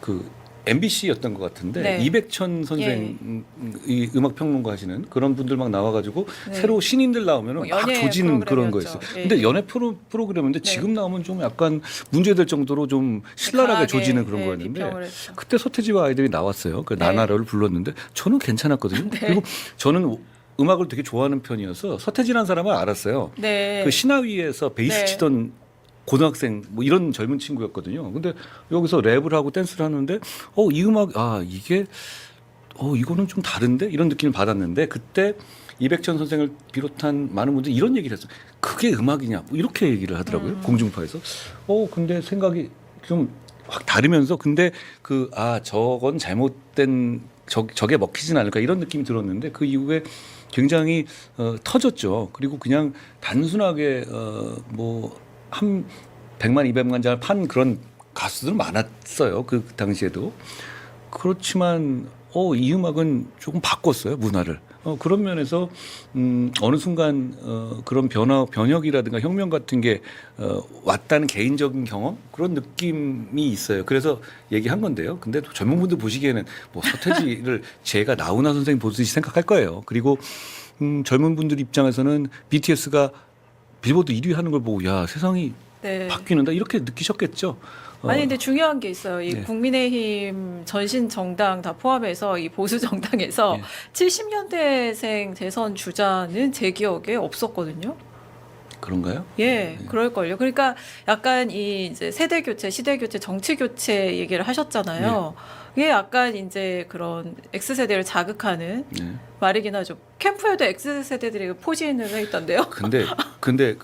그 MBC였던 것 같은데 네. 이백천 선생 이 음악 평론가 하시는 그런 분들 막 나와가지고 네. 새로 신인들 나오면은 뭐 막 연예 조지는 그런 프로그램이었죠. 거였어요. 예. 근데 연애 프로그램인데 네. 지금 나오면 좀 약간 문제될 정도로 좀 신랄하게 강하게, 조지는 그런 예, 거였는데 비평을 했죠. 그때 서태지와 아이들이 나왔어요. 그 네. 나나를 불렀는데 저는 괜찮았거든요. 네. 그리고 저는 음악을 되게 좋아하는 편이어서 서태지라는 사람을 알았어요. 네. 그 신화위에서 베이스 네. 치던 고등학생 뭐 이런 젊은 친구였거든요. 근데 여기서 랩을 하고 댄스를 하는데 이 음악 이게 이거는 좀 다른데 이런 느낌을 받았는데 그때 이백천 선생을 비롯한 많은 분들이 이런 얘기를 했어요. 그게 음악이냐 뭐 이렇게 얘기를 하더라고요. 공중파에서. 근데 생각이 좀 확 다르면서 근데 저건 잘못된 저게 먹히진 않을까 이런 느낌이 들었는데 그 이후에 굉장히 터졌죠. 그리고 그냥 단순하게 뭐 한 100만 200만 장을 판 그런 가수들 많았어요. 그 당시에도. 그렇지만 이 음악은 조금 바꿨어요. 문화를. 그런 면에서 어느 순간 그런 변혁이라든가 혁명 같은 게 왔다는 개인적인 경험 그런 느낌이 있어요. 그래서 얘기한 건데요. 근데 또 젊은 분들 보시기에는 뭐 서태지를 제가 나훈아 선생님 보듯이 생각할 거예요. 그리고 젊은 분들 입장에서는 BTS가 빌보드 1위 하는 걸 보고 야 세상이 네. 바뀌는다 이렇게 느끼셨겠죠. 아니 근데 중요한 게 있어요. 이 네. 국민의힘 전신 정당 다 포함해서 이 보수 정당에서 네. 70년대생 대선 주자는 제 기억에 없었거든요. 그런가요? 예, 그럴걸요. 그러니까 약간 이 이제 세대 교체, 시대 교체, 정치 교체 얘기를 하셨잖아요. 이게 약간 이제 그런 X세대를 자극하는 네. 말이긴 하죠. 캠프에도 X세대들이 포진을 해 있던데요. 근데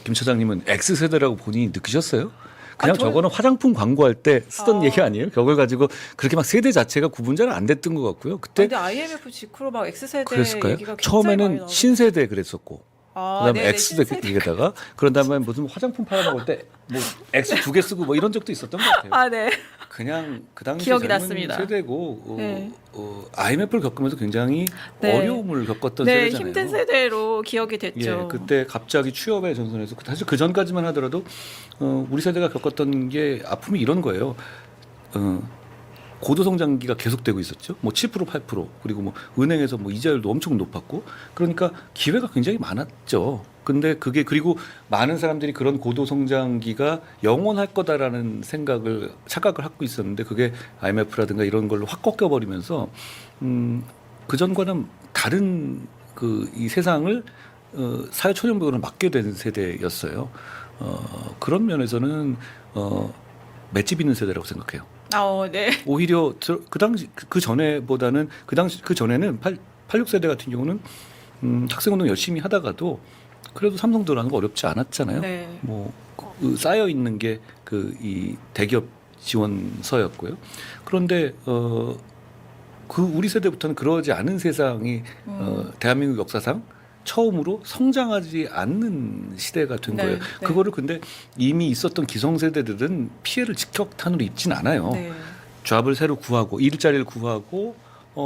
김 차장님은 X세대라고 본인이 느끼셨어요? 그냥 저거는 화장품 광고할 때 쓰던 얘기 아니에요? 그걸 가지고 그렇게 막 세대 자체가 구분 잘 안 됐던 것 같고요. 그때 근데 IMF 직후로 막 X세대 그랬을까요? 얘기가 굉장히 많이 처음에는 나오고. 신세대 그랬었고 그다음에 네네, X세대에다가 그런 다음에 무슨 화장품 팔아먹을 때 뭐 X 2개 쓰고 뭐 이런 적도 있었던 것 같아요. 네. 그냥 그 당시 기억이 젊은 났습니다. 세대고 네. IMF를 겪으면서 굉장히 네. 어려움을 겪었던 네, 세대잖아요. 힘든 세대로 기억이 됐죠. 예, 그때 갑자기 취업의 전선에서 사실 그 전까지만 하더라도 우리 세대가 겪었던 게 아픔이 이런 거예요. 고도성장기가 계속되고 있었죠. 뭐 7% 8% 그리고 뭐 은행에서 뭐 이자율도 엄청 높았고 그러니까 기회가 굉장히 많았죠. 근데 그게 그리고 많은 사람들이 그런 고도성장기가 영원할 거다라는 착각을 하고 있었는데 그게 IMF라든가 이런 걸로 확 꺾여버리면서 그 전과는 다른 이 세상을 사회초년부로 맞게 된 세대였어요. 그런 면에서는 맷집 있는 세대라고 생각해요. 네. 오히려 그 당시 그 전에보다는 그 전에는 86세대 같은 경우는 학생운동 열심히 하다가도 그래도 삼성 들어가는 거 어렵지 않았잖아요. 네. 뭐 쌓여 있는 게 이 대기업 지원서였고요. 그런데 우리 세대부터는 그러지 않은 세상이 대한민국 역사상 처음으로 성장하지 않는 시대가 된 네, 거예요. 네. 그거를 근데 이미 있었던 기성세대들은 피해를 직격탄으로 입진 않아요. 네. 잡을 새로 구하고 일자리를 구하고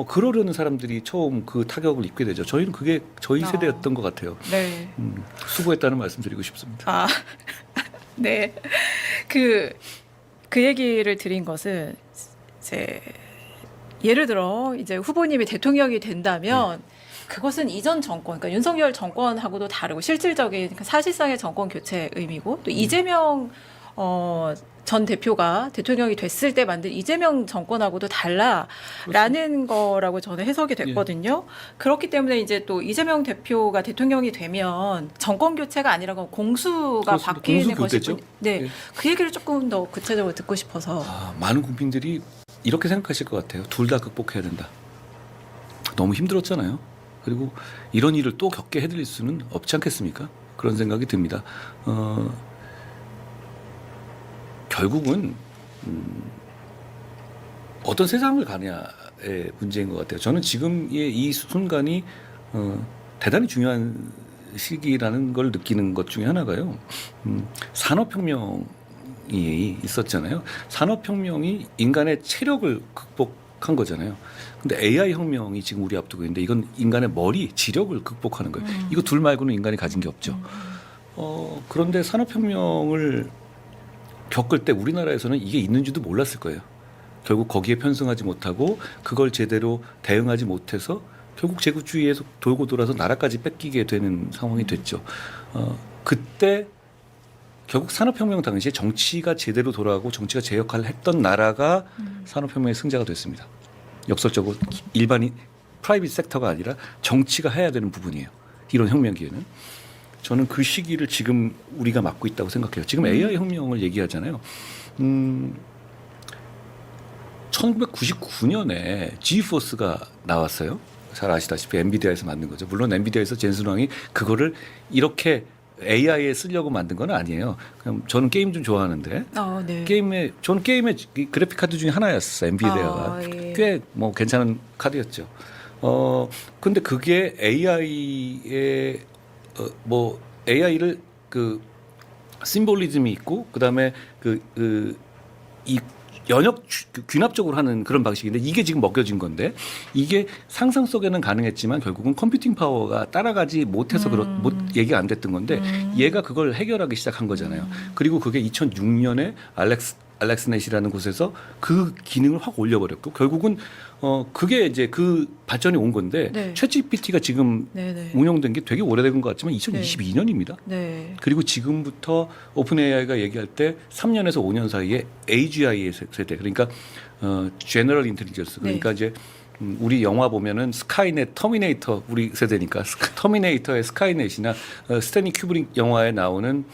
그러려는 사람들이 처음 그 타격을 입게 되죠. 저희는 그게 저희 세대였던 것 같아요. 네. 수고했다는 말씀 드리고 싶습니다. 네. 그 얘기를 드린 것은 이제 예를 들어 이제 후보님이 대통령이 된다면 그것은 이전 정권, 그러니까 윤석열 정권하고도 다르고 실질적인 그러니까 사실상의 정권 교체 의미고 또 이재명 전 대표가 대통령이 됐을 때 만든 이재명 정권하고도 달라라는 거라고 저는 해석이 됐거든요. 그렇기 때문에 이제 또 이재명 대표가 대통령이 되면 정권 교체가 아니라 공수가 그렇습니다. 바뀌는 공수 것이 교대죠. 네, 예. 그 얘기를 조금 더 구체적으로 듣고 싶어서. 많은 국민들이 이렇게 생각하실 것 같아요. 둘 다 극복해야 된다. 너무 힘들었잖아요. 그리고 이런 일을 또 겪게 해드릴 수는 없지 않겠습니까? 그런 생각이 듭니다. 결국은 어떤 세상을 가냐의 문제인 것 같아요. 저는 지금의 이 순간이 대단히 중요한 시기라는 걸 느끼는 것 중에 하나가요. 산업혁명이 있었잖아요. 산업혁명이 인간의 체력을 극복한 거잖아요. 근데 AI 혁명이 지금 우리 앞두고 있는데 이건 인간의 머리, 지력을 극복하는 거예요. 이거 둘 말고는 인간이 가진 게 없죠. 그런데 산업혁명을 겪을 때 우리나라에서는 이게 있는지도 몰랐을 거예요. 결국 거기에 편승하지 못하고 그걸 제대로 대응하지 못해서 결국 제국주의에서 돌고 돌아서 나라까지 뺏기게 되는 상황이 됐죠. 그때 결국 산업혁명 당시에 정치가 제대로 돌아가고 정치가 제 역할을 했던 나라가 산업혁명의 승자가 됐습니다. 역설적으로 일반인 프라이빗 섹터가 아니라 정치가 해야 되는 부분이에요. 이런 혁명 기회는. 저는 그 시기를 지금 우리가 맞고 있다고 생각해요. 지금 AI 혁명을 얘기하잖아요. 1999년에 지포스가 나왔어요. 잘 아시다시피 엔비디아에서 만든 거죠. 물론 엔비디아에서 젠슨 왕이 그거를 이렇게 AI에 쓰려고 만든 건 아니에요. 그냥 저는 게임 좀 좋아하는데 네. 저는 게임의 그래픽 카드 중에 하나였어요. 엔비디아가 예. 꽤 뭐 괜찮은 카드였죠. 근데 그게 AI의 AI를 그 심볼리즘이 있고 그다음에 이 연역 귀납적으로 하는 그런 방식인데 이게 지금 먹여진 건데 이게 상상 속에는 가능했지만 결국은 컴퓨팅 파워가 따라가지 못해서 얘기가 안 됐던 건데 얘가 그걸 해결하기 시작한 거잖아요. 그리고 그게 2006년에 알렉스넷이라는 곳에서 그 기능을 확 올려버렸고 결국은 그게 이제 그 발전이 온 건데 네. 챗GPT가 지금 네네. 운영된 게 되게 오래된 것 같지만 2022년입니다. 네. 그리고 지금부터 오픈 AI가 얘기할 때 3년에서 5년 사이에 AGI의 세대 그러니까 제너럴 인텔리전스 그러니까 네. 이제 우리 영화 보면은 스카이넷 터미네이터 우리 세대니까 터미네이터의 스카이넷이나 스탠리 큐브릭 영화에 나오는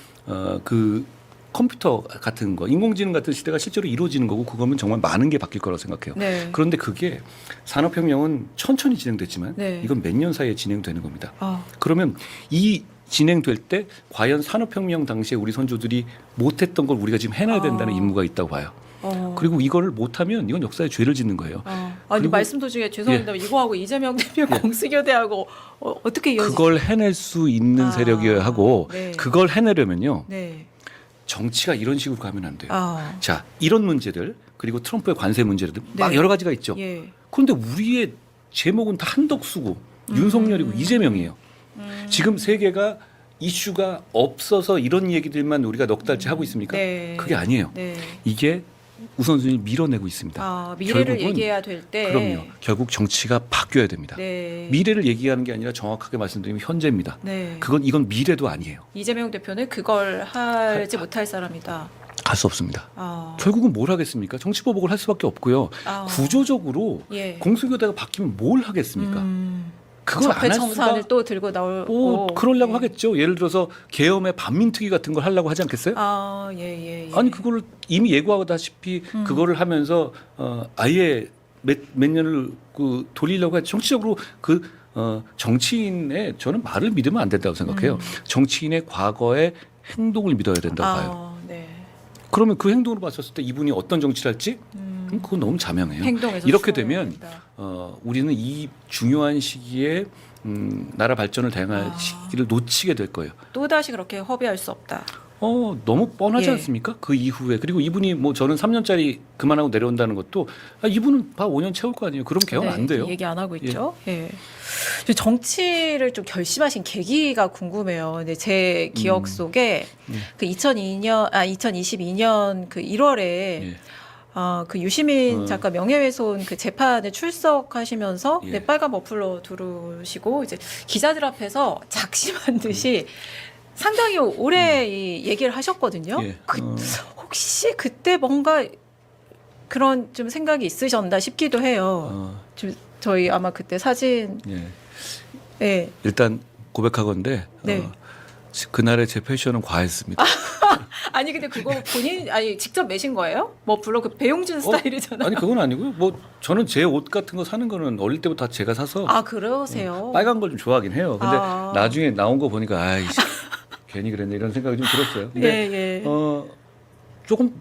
그 컴퓨터 같은 거 인공지능 같은 시대가 실제로 이루어지는 거고 그거면 정말 많은 게 바뀔 거라고 생각해요. 네. 그런데 그게 산업혁명은 천천히 진행됐지만 네. 이건 몇 년 사이에 진행되는 겁니다. 아. 그러면 이 진행될 때 과연 산업혁명 당시에 우리 선조들이 못했던 걸 우리가 지금 해내야 된다는 임무가 있다고 봐요. 그리고 이거를 못하면 이건 역사에 죄를 짓는 거예요. 아니 그리고- 말씀 도중에 죄송합니다. 이거하고 이재명 대표 공수교대하고 어떻게 이어지? 그걸 해낼 수 있는 세력이어야 하고 네. 그걸 해내려면요. 네. 정치가 이런 식으로 가면 안 돼요. 아. 자, 이런 문제들 그리고 트럼프의 관세 문제들 막 네. 여러 가지가 있죠. 예. 그런데 우리의 제목은 다 한덕수고 윤석열이고 이재명이에요. 지금 세계가 이슈가 없어서 이런 얘기들만 우리가 넉 달째 하고 있습니까? 네. 그게 아니에요. 네. 이게 우선순위를 밀어내고 있습니다. 미래를 결국은 얘기해야 될 때. 그럼요. 결국 정치가 바뀌어야 됩니다. 네. 미래를 얘기하는 게 아니라 정확하게 말씀드리면 현재입니다. 네. 이건 미래도 아니에요. 이재명 대표는 그걸 하지 못할 사람이다. 할 수 없습니다. 아. 결국은 뭘 하겠습니까? 정치 보복을 할 수밖에 없고요. 아. 구조적으로 예. 공수교대가 바뀌면 뭘 하겠습니까? 그걸 안 할 적폐청산을 수가 또 들고 나오고. 뭐 그러려고 예. 하겠죠. 예를 들어서 계엄의 반민특위 같은 걸 하려고 하지 않겠어요? 예. 아니 그걸 이미 예고하다시피 그거를 하면서 아예 몇 년을 돌리려고 해. 정치적으로 정치인의 저는 말을 믿으면 안 된다고 생각해요. 정치인의 과거의 행동을 믿어야 된다고 봐요. 네. 그러면 그 행동으로 봤었을 때 이분이 어떤 정치를 할지 그럼 그건 너무 자명해요. 행동에서 이렇게 추론해야 되면 된다. 우리는 이 중요한 시기에 나라 발전을 대응할 시기를 놓치게 될 거예요. 또 다시 그렇게 허비할 수 없다. 너무 뻔하지 예. 않습니까? 그 이후에 그리고 이분이 뭐 저는 3년짜리 그만하고 내려온다는 것도 이분은 다 5년 채울 거 아니에요. 그럼 개헌 안 돼요. 얘기 안 하고 있죠. 예. 저 정치를 좀 결심하신 계기가 궁금해요. 근데 제 기억 속에 그 2022년 그 1월에 예. 그 유시민 작가 명예훼손 그 재판에 출석하시면서 예. 네, 빨간 머플러 두르시고 이제 기자들 앞에서 작심한 듯이 상당히 오래 이 얘기를 하셨거든요. 예. 혹시 그때 뭔가 그런 좀 생각이 있으셨나 싶기도 해요. 좀 저희 아마 그때 사진 예. 예. 일단 고백하건데 네. 그날의 제 패션은 과했습니다. 아니 근데 그거 본인 직접 매신 거예요? 뭐 물론 그 배용준 스타일이잖아요. 아니 그건 아니고요. 뭐 저는 제 옷 같은 거 사는 거는 어릴 때부터 다 제가 사서 그러세요? 빨간 걸 좀 좋아하긴 해요. 근데 아. 나중에 나온 거 보니까 아이씨 괜히 그랬네 이런 생각이 좀 들었어요. 근데 예. 조금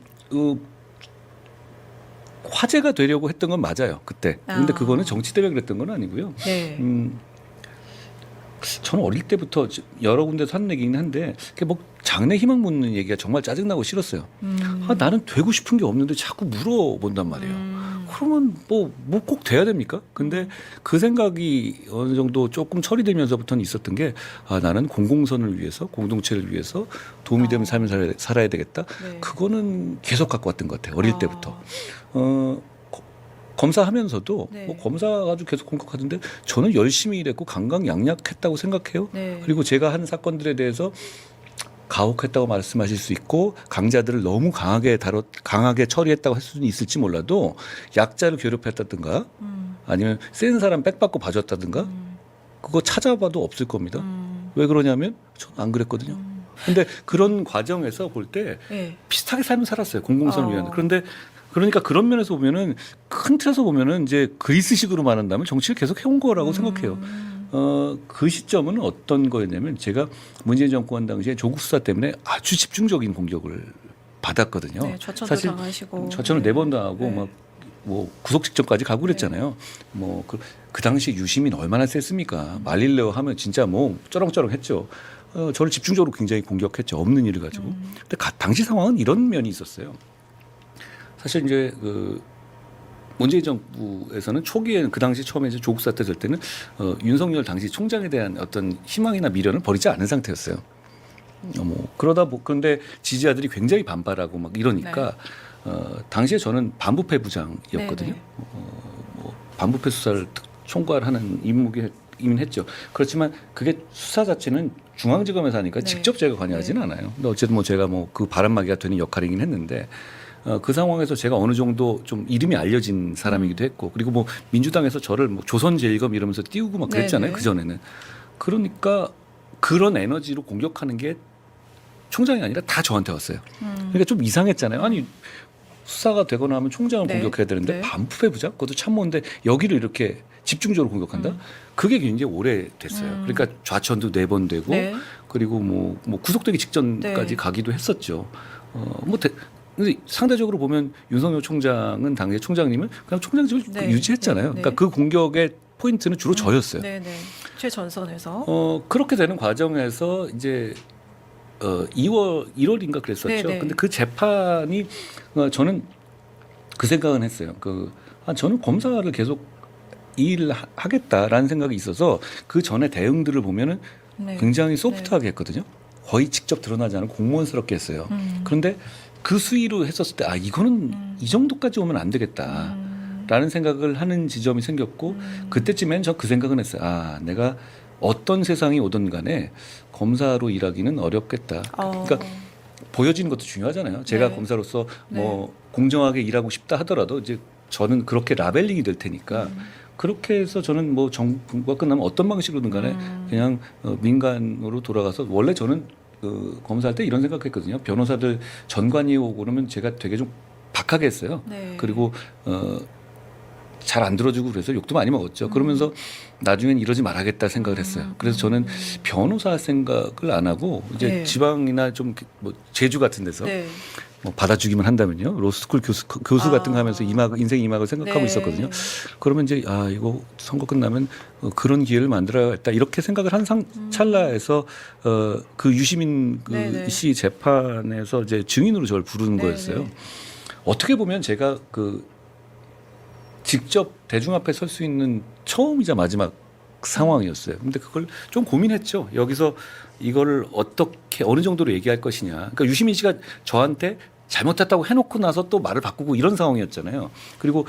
화제가 되려고 했던 건 맞아요 그때. 근데 그거는 정치 때문에 그랬던 건 아니고요. 네. 저는 어릴 때부터 여러 군데서 하는 얘기긴 한데 뭐 장래 희망 묻는 얘기가 정말 짜증나고 싫었어요. 나는 되고 싶은 게 없는데 자꾸 물어본단 말이에요. 그러면 뭐 꼭 돼야 됩니까? 근데 그 생각이 어느 정도 조금 처리되면서부터는 있었던 게 나는 공공선을 위해서 공동체를 위해서 도움이 되는 삶을 살아야 되겠다. 네. 그거는 계속 갖고 왔던 것 같아요. 어릴 때부터. 검사하면서도 네. 뭐 검사가 아주 계속 공격하던데 저는 열심히 일했고 강강약약했다고 생각해요. 네. 그리고 제가 한 사건들에 대해서 가혹했다고 말씀하실 수 있고 강자들을 너무 강하게 처리했다고 할 수는 있을지 몰라도 약자를 괴롭혔다든가 아니면 센 사람 빽받고 봐줬다든가 그거 찾아봐도 없을 겁니다. 왜 그러냐면 저는 안 그랬거든요. 근데 그런 과정에서 볼 때 네. 비슷하게 삶을 살았어요. 공공선을 위한. 그런데 그러니까 그런 면에서 보면은 큰 틀에서 보면은 이제 그리스식으로 말한다면 정치를 계속 해온 거라고 생각해요. 그 시점은 어떤 거였냐면 제가 문재인 정권 당시에 조국 수사 때문에 아주 집중적인 공격을 받았거든요. 네, 저천도 사실 당하시고. 저천을 네. 4번 당하고 네. 막 뭐 구속 직전까지 가고 그랬잖아요. 뭐 그 당시 유심인 얼마나 셌습니까? 말릴래요 하면 진짜 뭐 쩌렁쩌렁했죠. 저를 집중적으로 굉장히 공격했죠. 없는 일을 가지고. 근데 당시 상황은 이런 면이 있었어요. 사실 이제 그 문재인 정부에서는 초기에는 그 당시 처음에 이제 조국 사태 될 때는 윤석열 당시 총장에 대한 어떤 희망이나 미련을 버리지 않은 상태였어요. 뭐 그런데 지지자들이 굉장히 반발하고 막 이러니까 당시에 저는 반부패 부장이었거든요. 네, 네. 뭐 반부패 수사를 총괄하는 임무이긴 했죠. 그렇지만 그게 수사 자체는 중앙지검에서 하니까 네. 직접 제가 관여하지는 않아요. 근데 어쨌든 뭐 제가 뭐 그 바람막이가 되는 역할이긴 했는데 그 상황에서 제가 어느 정도 좀 이름이 알려진 사람이기도 했고 그리고 뭐 민주당에서 저를 뭐 조선제일검 이러면서 띄우고 막 그랬잖아요. 네네. 그 전에는. 그러니까 그런 에너지로 공격하는 게 총장이 아니라 다 저한테 왔어요. 그러니까 좀 이상했잖아요. 아니 수사가 되거나 하면 총장을 네. 공격해야 되는데 네. 반부패 부장 그것도 참모인데 여기를 이렇게 집중적으로 공격한다. 그게 굉장히 오래됐어요. 그러니까 좌천도 4번 되고 네. 그리고 뭐 구속되기 직전까지 네. 가기도 했었죠. 근데 상대적으로 보면 윤석열 총장은 당시 총장님은 그냥 총장직을 네. 유지했잖아요. 네. 그러니까 그 공격의 포인트는 주로 저였어요. 네네. 최전선에서. 그렇게 되는 과정에서 이제 1월인가 그랬었죠. 네네. 근데 그 재판이 저는 그 생각은 했어요. 저는 검사를 계속 이 일을 하겠다라는 생각이 있어서 그 전에 대응들을 보면은 네. 굉장히 소프트하게 했거든요. 거의 직접 드러나지 않은 공무원스럽게 했어요. 그런데 그 수위로 했었을 때 이거는 이 정도까지 오면 안 되겠다. 라는 생각을 하는 지점이 생겼고 그때쯤엔 저 그 생각은 했어요. 내가 어떤 세상이 오든 간에 검사로 일하기는 어렵겠다. 그러니까 보여지는 것도 중요하잖아요. 제가 네. 검사로서 뭐 공정하게 일하고 싶다 하더라도 이제 저는 그렇게 라벨링이 될 테니까 그렇게 해서 저는 뭐 정부가 끝나면 어떤 방식으로든 간에 그냥 민간으로 돌아가서 원래 저는 검사할 때 이런 생각했거든요. 변호사들 전관이 오고 그러면 제가 되게 좀 박하게 했어요. 네. 그리고 잘 안 들어주고 그래서 욕도 많이 먹었죠. 그러면서 나중엔 이러지 말아야겠다 생각을 했어요. 그래서 저는 변호사 할 생각을 안 하고 이제 네. 지방이나 좀 뭐 제주 같은 데서 네. 뭐 받아주기만 한다면요. 로스쿨 교수 같은 거 하면서 인생 이막을 생각하고 네. 있었거든요. 그러면 이제 이거 선거 끝나면 그런 기회를 만들어야겠다 이렇게 생각을 한 찰나에서 그 유시민 네네. 씨 재판에서 이제 증인으로 저를 부르는 네네. 거였어요. 어떻게 보면 제가 직접 대중 앞에 설 수 있는 처음이자 마지막 상황이었어요. 근데 그걸 좀 고민했죠. 여기서 이거를 어떻게 어느 정도로 얘기할 것이냐. 그러니까 유시민 씨가 저한테 잘못했다고 해놓고 나서 또 말을 바꾸고 이런 상황이었잖아요. 그리고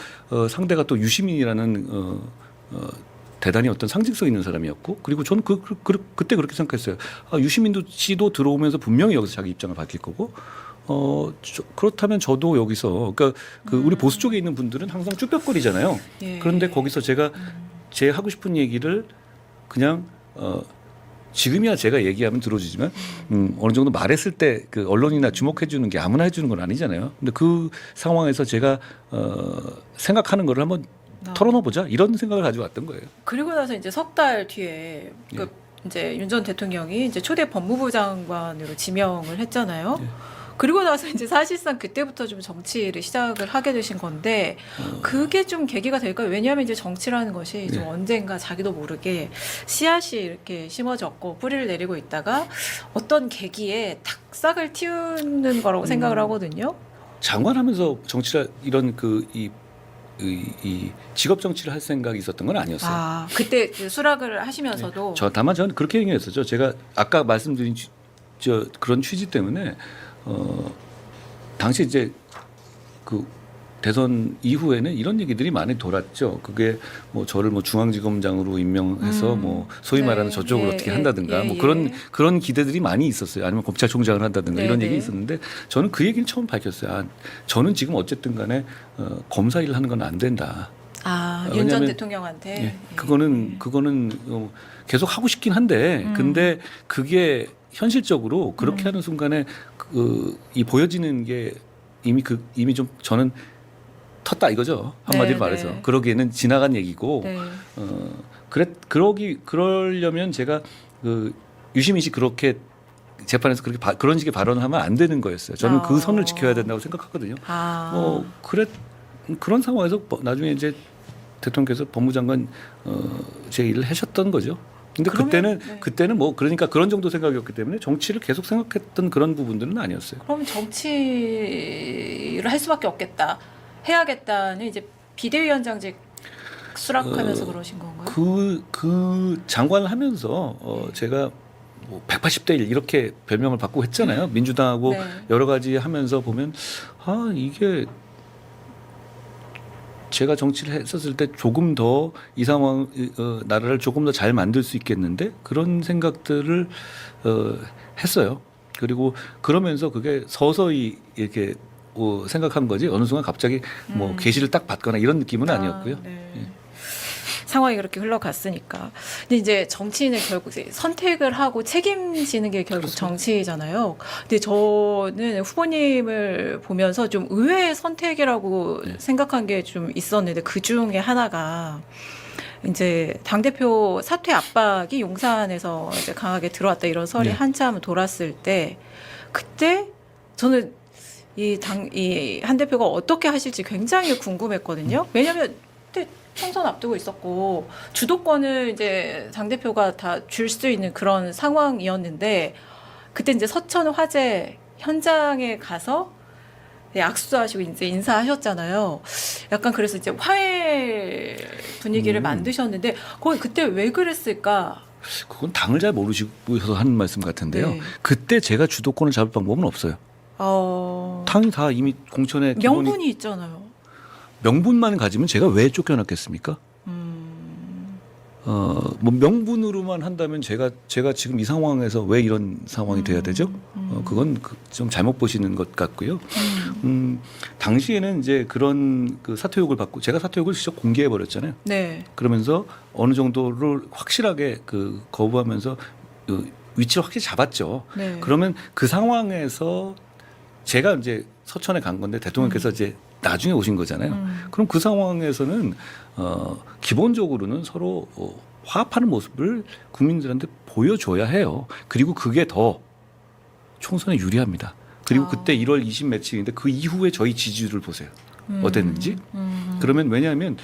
상대가 또 유시민이라는 대단히 어떤 상징성 있는 사람이었고 그리고 저는 그때 그렇게 생각했어요. 유시민 씨도 들어오면서 분명히 여기서 자기 입장을 밝힐 거고 그렇다면 저도 여기서 그러니까 우리 보수 쪽에 있는 분들은 항상 쭈뼛거리잖아요. 예. 그런데 거기서 제가 제 하고 싶은 얘기를 그냥 지금이야 제가 얘기하면 들어주지만 어느 정도 말했을 때 그 언론이나 주목해 주는 게 아무나 해주는 건 아니잖아요. 근데 그 상황에서 제가 생각하는 거를 한번 털어놓어보자 이런 생각을 가지고 왔던 거예요. 그리고 나서 이제 석 달 뒤에 이제 윤 전 대통령이 이제 초대 법무부 장관으로 지명을 했잖아요. 예. 그리고 나서 이제 사실상 그때부터 좀 정치를 시작을 하게 되신 건데 그게 좀 계기가 될까요? 왜냐하면 이제 정치라는 것이 좀 언젠가 자기도 모르게 씨앗이 이렇게 심어졌고 뿌리를 내리고 있다가 어떤 계기에 탁 싹을 틔우는 거라고 생각을 하거든요. 장관하면서 정치를 이런 이 직업 정치를 할 생각이 있었던 건 아니었어요. 그때 그 수락을 하시면서도 다만 저는 그렇게 얘기했었죠. 제가 아까 말씀드린 그런 취지 때문에 당시 이제 대선 이후에는 이런 얘기들이 많이 돌았죠. 그게 뭐 저를 뭐 중앙지검장으로 임명해서 뭐 소위 말하는 저쪽을 어떻게 한다든가 뭐 그런 기대들이 많이 있었어요. 아니면 검찰총장을 한다든가 이런 얘기 있었는데 저는 그 얘기는 처음 밝혔어요. 아, 저는 지금 어쨌든 간에 검사 일을 하는 건 안 된다. 윤 전 대통령한테 그거는 계속 하고 싶긴 한데 근데 그게 현실적으로 그렇게 하는 순간에 이 보여지는 게 이미 좀 저는 텄다 이거죠. 한마디로 말해서. 그러기에는 지나간 얘기고 그러려면 제가 유시민 씨 그렇게 재판에서 그런 식의 발언을 하면 안 되는 거였어요. 저는 그 선을 지켜야 된다고 생각하거든요. 그런 상황에서 나중에 이제 대통령께서 법무장관 제의를 하셨던 거죠. 근데 그때는 뭐 그러니까 그런 정도 생각이었기 때문에 정치를 계속 생각했던 그런 부분들은 아니었어요. 그럼 정치를 할 수밖에 없겠다. 해야겠다는 이제 비대위원장직 수락하면서 그러신 건가요? 그 장관을 하면서 제가 뭐 180대 1 이렇게 별명을 받고 했잖아요. 민주당하고 여러 가지 하면서 보면 이게 제가 정치를 했었을 때 조금 더 이 상황 나라를 조금 더 잘 만들 수 있겠는데 그런 생각들을 했어요. 그리고 그러면서 그게 서서히 이렇게 생각한 거지 어느 순간 갑자기 뭐 계시를 딱 받거나 이런 느낌은 아니었고요. 상황이 그렇게 흘러갔으니까. 근데 이제 정치인은 결국 선택을 하고 책임지는 게 결국 그렇습니다. 정치잖아요. 근데 저는 후보님을 보면서 좀 의외의 선택이라고 생각한 게 좀 있었는데 그 중에 하나가 이제 당대표 사퇴 압박이 용산에서 이제 강하게 들어왔다 이런 설이 한참 돌았을 때 그때 저는 이 한 대표가 어떻게 하실지 굉장히 궁금했거든요. 왜냐하면 그때 총선 앞두고 있었고 주도권을 이제 당 대표가 다 줄 수 있는 그런 상황이었는데 그때 이제 서천 화재 현장에 가서 악수하시고 이제 인사하셨잖아요. 약간 그래서 이제 화해 분위기를 만드셨는데 거기 그때 왜 그랬을까? 그건 당을 잘 모르시고서 하는 말씀 같은데요. 그때 제가 주도권을 잡을 방법은 없어요. 당이 다 이미 공천에 명분이 있잖아요. 명분만 가지면 제가 왜 쫓겨났겠습니까? 뭐 명분으로만 한다면 제가 지금 이 상황에서 왜 이런 상황이 돼야 되죠? 그건 좀 잘못 보시는 것 같고요. 당시에는 이제 그런 그 사퇴 요구를 받고 제가 사퇴 요구를 직접 공개해 버렸잖아요. 그러면서 어느 정도를 확실하게 거부하면서 위치를 확실히 잡았죠. 그러면 그 상황에서 제가 이제 서천에 간 건데 대통령께서 이제 나중에 오신 거잖아요. 그럼 그 상황에서는 기본적으로는 서로 화합하는 모습을 국민들한테 보여줘야 해요. 그리고 그게 더 총선에 유리합니다. 그리고 그때 1월 20 며칠인데 그 이후에 저희 지지율을 보세요. 어땠는지. 그러면 왜냐하면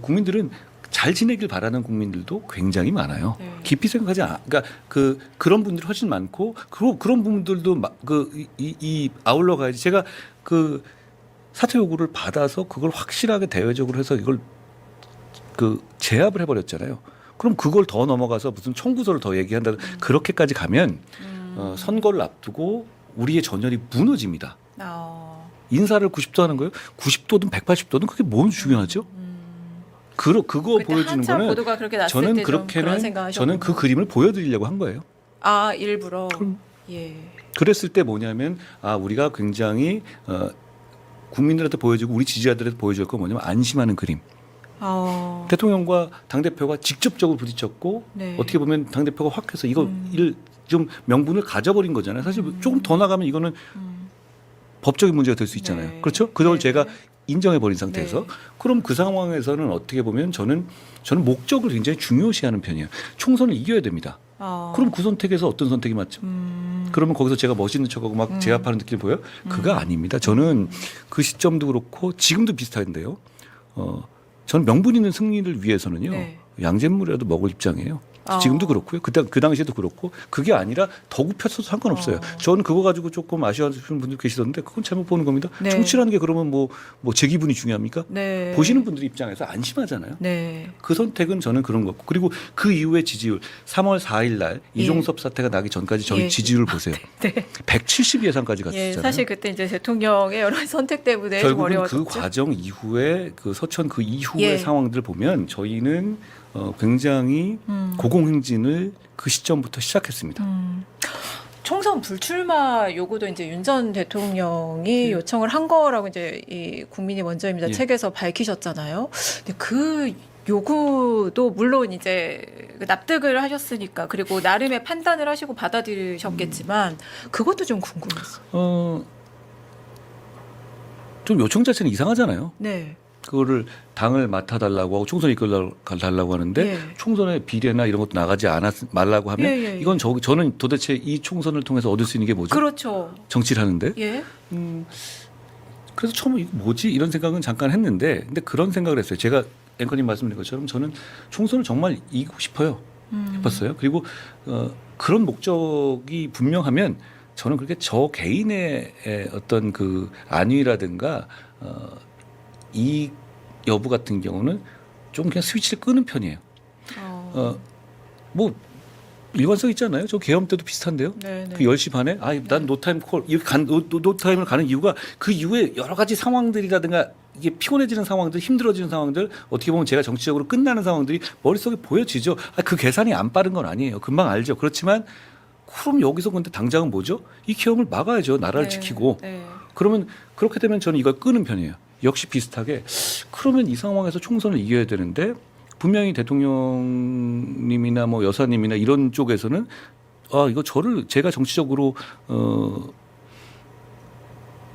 국민들은 잘 지내길 바라는 국민들도 굉장히 많아요. 깊이 생각하지 그러니까 그런 분들이 훨씬 많고 그런 분들도 아울러 가야지. 제가 사퇴 요구를 받아서 그걸 확실하게 대외적으로 해서 이걸 제압을 해버렸잖아요. 그럼 그걸 더 넘어가서 무슨 청구서를 더 얘기한다. 그렇게까지 가면 선거를 앞두고 우리의 전열이 무너집니다. 인사를 90도 하는 거예요. 90도든 180도든 그게 뭔 중요하죠? 그거 보여주는 거는 저는 그 그림을 보여드리려고 한 거예요. 일부러. 그랬을 때 뭐냐면 우리가 굉장히 국민들한테 보여주고 우리 지지자들한테 보여줄 건 뭐냐면 안심하는 그림. 대통령과 당대표가 직접적으로 부딪혔고 어떻게 보면 당대표가 확 해서 이를 좀 명분을 가져버린 거잖아요. 사실 조금 더 나가면 이거는 법적인 문제가 될 수 있잖아요. 그렇죠? 그걸 제가 인정해버린 상태에서 그럼 그 상황에서는 어떻게 보면 저는 목적을 굉장히 중요시하는 편이에요. 총선을 이겨야 됩니다. 그럼 그 선택에서 어떤 선택이 맞죠? 그러면 거기서 제가 멋있는 척하고 막 제압하는 느낌 보여요? 그거 아닙니다. 저는 그 시점도 그렇고 지금도 비슷한데요. 저는 명분 있는 승리를 위해서는요. 양잿물이라도 먹을 입장이에요. 지금도 그렇고요. 그 당시에도 그렇고 그게 아니라 더 굽혔어도 상관없어요. 저는 그거 가지고 조금 아쉬워하시는 분들 계시던데 그건 잘못 보는 겁니다. 네. 정치라는 게 그러면 뭐 제 기분이 중요합니까? 네. 보시는 분들 입장에서 안심하잖아요. 네. 그 선택은 저는 그런 거 같고 그리고 그 이후에 지지율 3월 4일 날 예. 이종섭 사태가 나기 전까지 저희 예. 지지율 보세요. 네. 170 예상까지 예, 갔었잖아요. 사실 그때 이제 대통령의 여러 선택 때문에 좀 결국은 어려웠죠. 그 과정 이후에 그 서천 그 이후의 예. 상황들을 보면 저희는 굉장히 고공행진을 그 시점부터 시작했습니다. 총선 불출마 요구도 이제 윤 전 대통령이 요청을 한 거라고 이제 이 국민이 먼저입니다 예. 책에서 밝히셨잖아요. 근데 그 요구도 물론 이제 납득을 하셨으니까 그리고 나름의 판단을 하시고 받아들이셨겠지만 그것도 좀 궁금했어요. 좀 요청 자체는 이상하잖아요. 네. 그거를 당을 맡아달라고 하고 총선 이끌어달라고 하는데 예. 총선의 비례나 이런 것도 나가지 말라고 하면 예, 예, 예. 이건 저는 도대체 이 총선을 통해서 얻을 수 있는 게 뭐죠? 그렇죠. 정치를 하는데. 예. 그래서 처음에 이거 뭐지 이런 생각은 잠깐 했는데 근데 그런 생각을 했어요. 제가 앵커님 말씀드린 것처럼 저는 총선을 정말 이기고 싶어요. 싶었어요. 그리고 그런 목적이 분명하면 저는 그렇게 저 개인의 어떤 그 안위라든가 이 여부 같은 경우는 좀 그냥 스위치를 끄는 편이에요. 뭐 일관성 있잖아요. 저 계엄 때도 비슷한데요. 네네. 그 10시 반에 난 노타임 콜 이렇게 노타임을 가는 이유가 그 이후에 여러 가지 상황들이라든가 이게 피곤해지는 상황들, 힘들어지는 상황들, 어떻게 보면 제가 정치적으로 끝나는 상황들이 머릿속에 보여지죠. 그 계산이 안 빠른 건 아니에요. 금방 알죠. 그렇지만 그럼 여기서 근데 당장은 뭐죠? 이 계엄을 막아야죠. 나라를 네. 지키고. 네. 그러면 그렇게 되면 저는 이걸 끄는 편이에요. 역시 비슷하게 그러면 이 상황에서 총선을 이겨야 되는데 분명히 대통령님이나 뭐 여사님이나 이런 쪽에서는 이거 제가 정치적으로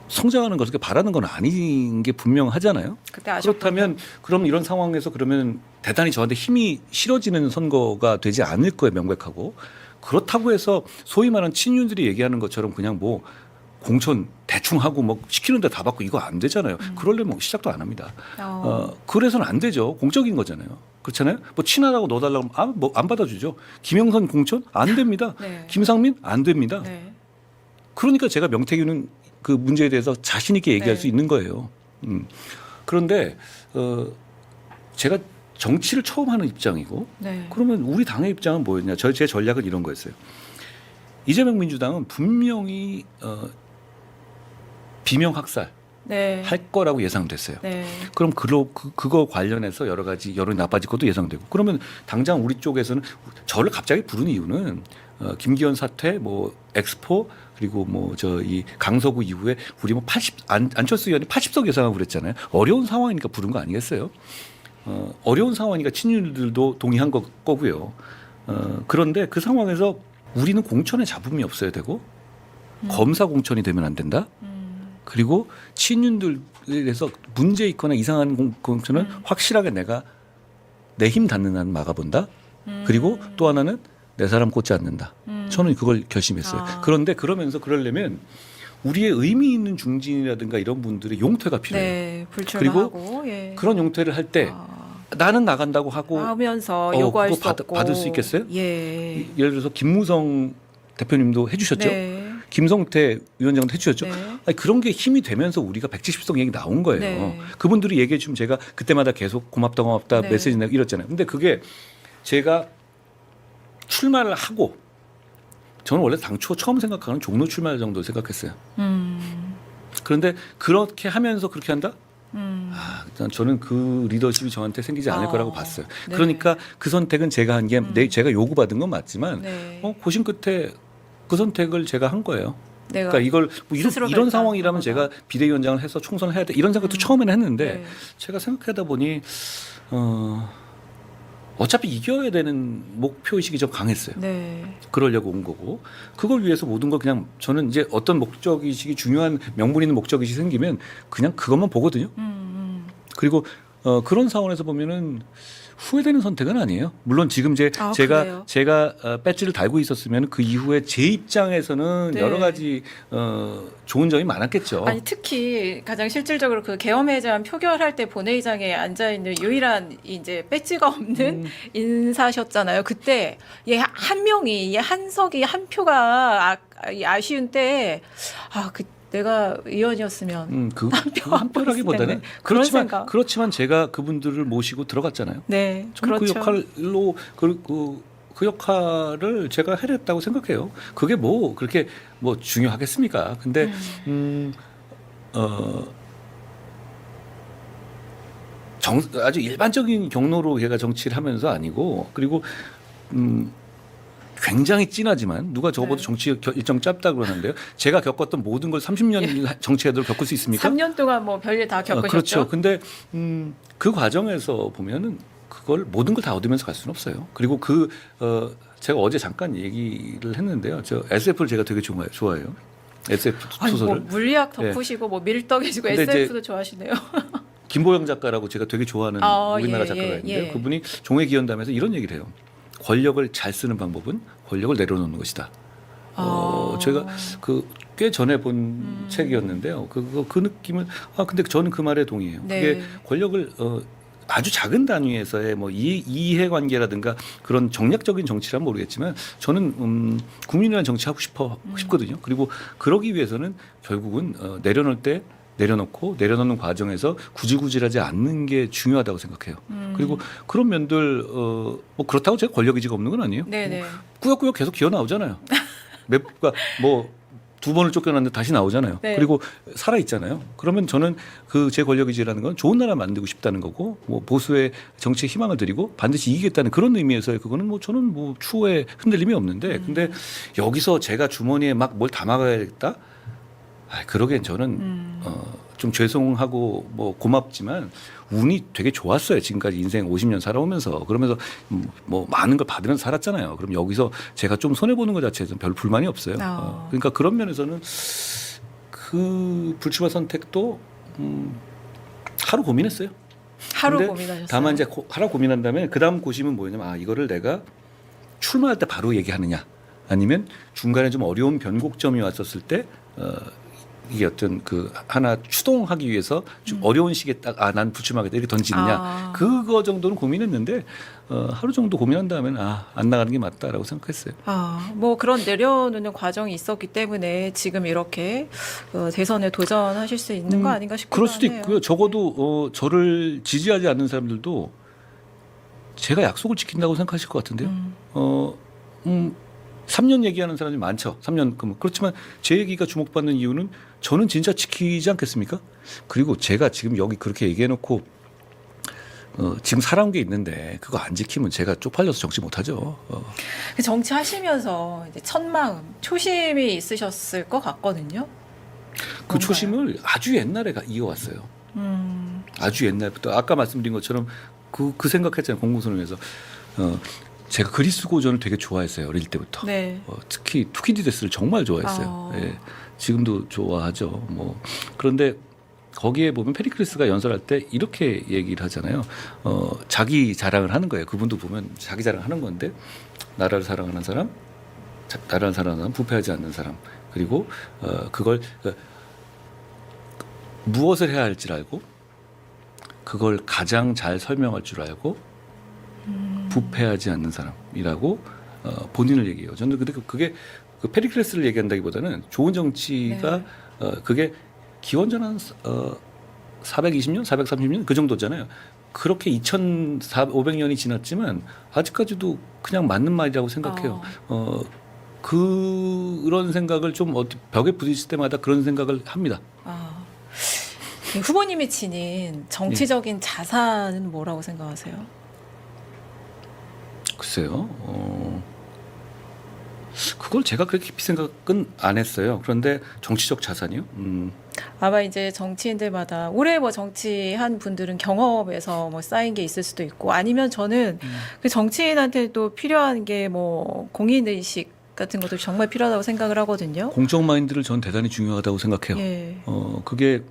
성장하는 것을 바라는 건 아닌 게 분명하잖아요. 그때 그렇다면 그럼 이런 상황에서 그러면 대단히 저한테 힘이 실어지는 선거가 되지 않을 거예요. 명백하고. 그렇다고 해서 소위 말하는 친윤들이 얘기하는 것처럼 그냥 뭐 공천 대충 하고 뭐 시키는데 다 받고 이거 안 되잖아요. 그러려면 시작도 안 합니다. 그래서는 안 되죠. 공적인 거잖아요. 그렇잖아요. 뭐 친하다고 넣어달라고 하면 뭐 안 받아주죠. 김영선 공천 안 됩니다. 네. 김상민 안 됩니다. 네. 그러니까 제가 명태균은 그 문제에 대해서 자신 있게 얘기할 네. 수 있는 거예요. 그런데 제가 정치를 처음 하는 입장이고 네. 그러면 우리 당의 입장은 뭐였냐? 제 전략은 이런 거였어요. 이재명 민주당은 분명히 비명 학살 네. 할 거라고 예상됐어요. 네. 그럼 그거 관련해서 여러 가지 여론이 나빠질 것도 예상되고 그러면 당장 우리 쪽에서는 저를 갑자기 부른 이유는 김기현 사태, 뭐 엑스포 그리고 뭐 이 강서구 이후에 우리 뭐 안철수 의원이 80석 예상하고 그랬잖아요. 어려운 상황이니까 부른 거 아니겠어요? 어려운 상황이니까 친윤들도 동의한 거고요. 그런데 그 상황에서 우리는 공천에 잡음이 없어야 되고 검사 공천이 되면 안 된다. 그리고 친윤들에서 문제 있거나 이상한 공천은 확실하게 내가 내 힘 닿는 한 막아본다. 그리고 또 하나는 내 사람 꽂지 않는다. 저는 그걸 결심했어요. 그런데 그러려면 우리의 의미 있는 중진이라든가 이런 분들의 용퇴가 필요해요. 네. 불출마하고 예. 그런 용퇴를 할 때 나는 나간다고 하고 하면서 요구할 그거 수 없고 받을 수 있겠어요? 예. 예를 들어서 김무성 대표님도 해주셨죠. 네. 김성태 위원장도 해주셨죠. 네. 아니, 그런 게 힘이 되면서 우리가 170석 얘기 나온 거예요. 네. 그분들이 얘기해 주면 제가 그때마다 계속 고맙다 네. 메시지 내고 이랬잖아요. 근데 그게 제가 출마를 하고 저는 원래 당초 처음 생각하는 종로 출마 정도 생각했어요. 그런데 그렇게 하면서 그렇게 한다? 일단 저는 그 리더십이 저한테 생기지 않을 거라고 봤어요. 네. 그러니까 그 선택은 제가 한 게 제가 요구받은 건 맞지만 네. 고심 끝에 그 선택을 제가 한 거예요. 내가 그러니까 이걸 뭐 스스로 이런 결정한 상황이라면 거다. 제가 비대위원장을 해서 총선을 해야 돼 이런 생각도 처음에는 했는데 네. 제가 생각하다 보니 어차피 이겨야 되는 목표 의식이 좀 강했어요. 네. 그러려고 온 거고 그걸 위해서 모든 걸 그냥 저는 이제 어떤 목적 의식이 중요한 명분 있는 목적 의식이 생기면 그냥 그것만 보거든요. 그리고 그런 상황에서 보면은 후회되는 선택은 아니에요. 물론 지금 그래요? 제가 배지를 달고 있었으면 그 이후에 제 입장에서는 네. 여러 가지 좋은 점이 많았겠죠. 아니 특히 가장 실질적으로 그 계엄에 대한 표결할 때 본회의장에 앉아 있는 유일한 이제 배지가 없는 인사셨잖아요. 그때 얘 한 명이 얘 한석이 한 표가 아쉬운 때 그 내가 의원이었으면 한 표라기보다는 그런 생각. 그렇지만 제가 그분들을 모시고 들어갔잖아요. 네, 저는 그렇죠. 그 역할로 그 역할을 제가 해냈다고 생각해요. 그게 뭐 그렇게 뭐 중요하겠습니까? 근데 아주 일반적인 경로로 걔가 정치를 하면서 아니고 그리고 굉장히 진하지만 누가 저보다 네. 정치 일정 짧다 그러는데요. 제가 겪었던 모든 걸 30년 정치해도 겪을 수 있습니까? 3년 동안 뭐 별일 다 겪으셨죠. 그렇죠. 근데 그 과정에서 보면은 그걸 모든 걸 다 얻으면서 갈 수는 없어요. 그리고 제가 어제 잠깐 얘기를 했는데요. 저 SF를 제가 되게 좋아해요. SF 아니, 소설을. 뭐 물리학 덮으시고 뭐 밀떡해지고 근데 SF도 좋아하시네요. 김보영 작가라고 제가 되게 좋아하는 우리나라 작가가 있는데 그분이 종회기원담에서 이런 얘기를 해요. 권력을 잘 쓰는 방법은 권력을 내려놓는 것이다. 제가 꽤 전에 본 책이었는데요. 그 느낌을 근데 저는 그 말에 동의해요. 네. 그게 권력을 아주 작은 단위에서의 뭐 이해관계라든가 그런 정략적인 정치란 모르겠지만 저는 국민이라는 정치 하고 싶거든요. 그리고 그러기 위해서는 결국은 내려놓고 내려놓는 과정에서 구질구질하지 않는 게 중요하다고 생각해요. 그리고 그런 면들 뭐 그렇다고 제가 권력 의지가 없는 건 아니에요. 네네. 뭐 꾸역꾸역 계속 기어 나오잖아요. 뭐 2번을 쫓겨났는데 다시 나오잖아요. 네. 그리고 살아 있잖아요. 그러면 저는 제 권력 의지라는 건 좋은 나라 만들고 싶다는 거고 뭐 보수의 정치에 희망을 드리고 반드시 이기겠다는 그런 의미에서의 그거는 뭐 저는 뭐 추후에 흔들림이 없는데 근데 여기서 제가 주머니에 막 뭘 담아가야겠다. 그러기엔 저는 좀 죄송하고 뭐 고맙지만 운이 되게 좋았어요. 지금까지 인생 50년 살아오면서 그러면서 뭐 많은 걸 받으면서 살았잖아요. 그럼 여기서 제가 좀 손해 보는 것 자체에서는 별 불만이 없어요. 그러니까 그런 면에서는 그 불출마 선택도 하루 고민했어요. 하루 근데 고민하셨어요. 다만 이제 하루 고민한 다음에 그 다음 고심은 뭐냐면 이거를 내가 출마할 때 바로 얘기하느냐 아니면 중간에 좀 어려운 변곡점이 왔었을 때 이게 어떤 하나 추동하기 위해서 좀 어려운 시기에 딱 난 불출마하겠다 이렇게 던지느냐 그거 정도는 고민했는데 하루 정도 고민한 다음에는 안 나가는 게 맞다라고 생각했어요. 뭐 그런 내려놓는 과정이 있었기 때문에 지금 이렇게 대선에 도전하실 수 있는 거 아닌가 싶기도 그럴 수도 하네요. 있고요. 적어도 저를 지지하지 않는 사람들도 제가 약속을 지킨다고 생각하실 것 같은데요. 3년 얘기하는 사람이 많죠. 3년 그렇지만 제 얘기가 주목받는 이유는 저는 진짜 지키지 않겠습니까? 그리고 제가 지금 여기 그렇게 얘기해놓고 지금 살아온 게 있는데 그거 안 지키면 제가 쪽팔려서 정치 못하죠. 정치하시면서 이제 첫 마음, 초심이 있으셨을 것 같거든요. 그 초심을 아주 옛날에 이어왔어요. 아주 옛날부터 아까 말씀드린 것처럼 그 생각했잖아요. 공공선언에서 제가 그리스 고전을 되게 좋아했어요. 어릴 때부터. 네. 특히 투키디데스를 정말 좋아했어요. 예, 지금도 좋아하죠. 뭐 그런데 거기에 보면 페리클레스가 연설할 때 이렇게 얘기를 하잖아요. 자기 자랑을 하는 거예요. 그분도 보면 자기 자랑하는 건데 나라를 사랑하는 사람, 나라를 사랑하는 사람, 부패하지 않는 사람, 그리고 그걸 무엇을 해야 할지 알고 그걸 가장 잘 설명할 줄 알고 부패하지 않는 사람이라고 본인을 얘기해요. 저는 근데 그게 페리클레스를 얘기한다기보다는 좋은 정치가 그게 기원전 한 420년, 430년 그 정도잖아요. 그렇게 2,500년이 지났지만 아직까지도 그냥 맞는 말이라고 생각해요. 그런 생각을 좀 벽에 부딪힐 때마다 그런 생각을 합니다. 후보님이 지닌 정치적인 자산은 뭐라고 생각하세요? 글쎄요. 그걸 제가 그렇게 깊이 생각은 안 했어요. 그런데 정치적 자산이요? 아마 이제 정치인들마다 오래 뭐 정치한 분들은 경험에서 뭐 쌓인 게 있을 수도 있고 아니면 저는 그 정치인한테도 필요한 게 뭐 공인의식 같은 것도 정말 필요하다고 생각을 하거든요. 공적 마인드를 전 대단히 중요하다고 생각해요. 예. 그게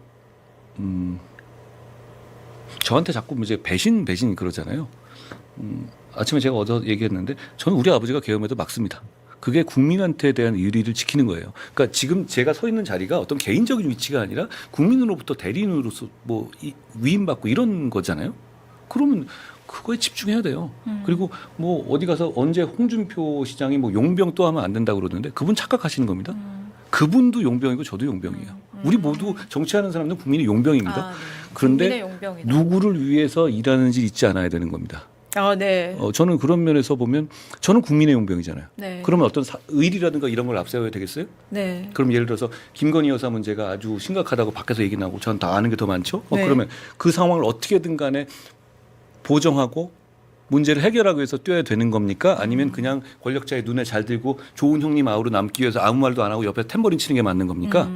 저한테 자꾸 이제 배신 그러잖아요. 아침에 제가 어제 얘기했는데 저는 우리 아버지가 계엄에도 막습니다. 그게 국민한테 대한 의리를 지키는 거예요. 그러니까 지금 제가 서 있는 자리가 어떤 개인적인 위치가 아니라 국민으로부터 대리인으로서 뭐 위임받고 이런 거잖아요. 그러면 그거에 집중해야 돼요. 그리고 뭐 어디 가서 언제 홍준표 시장이 뭐 용병 또 하면 안 된다고 그러는데 그분 착각하시는 겁니다. 그분도 용병이고 저도 용병이에요. 우리 모두 정치하는 사람들은 국민의 용병입니다. 네. 그런데 국민의 용병이다. 누구를 위해서 일하는지 잊지 않아야 되는 겁니다. 네. 저는 그런 면에서 보면 저는 국민의 용병이잖아요. 네. 그러면 어떤 의리라든가 이런 걸 앞세워야 되겠어요? 네. 그럼 예를 들어서 김건희 여사 문제가 아주 심각하다고 밖에서 얘기 나오고 저는 다 아는 게 더 많죠. 네. 그러면 그 상황을 어떻게든 간에 보정하고 문제를 해결하기 위해서 뛰어야 되는 겁니까? 아니면 그냥 권력자의 눈에 잘 들고 좋은 형님 아우로 남기 위해서 아무 말도 안 하고 옆에 탬버린 치는 게 맞는 겁니까?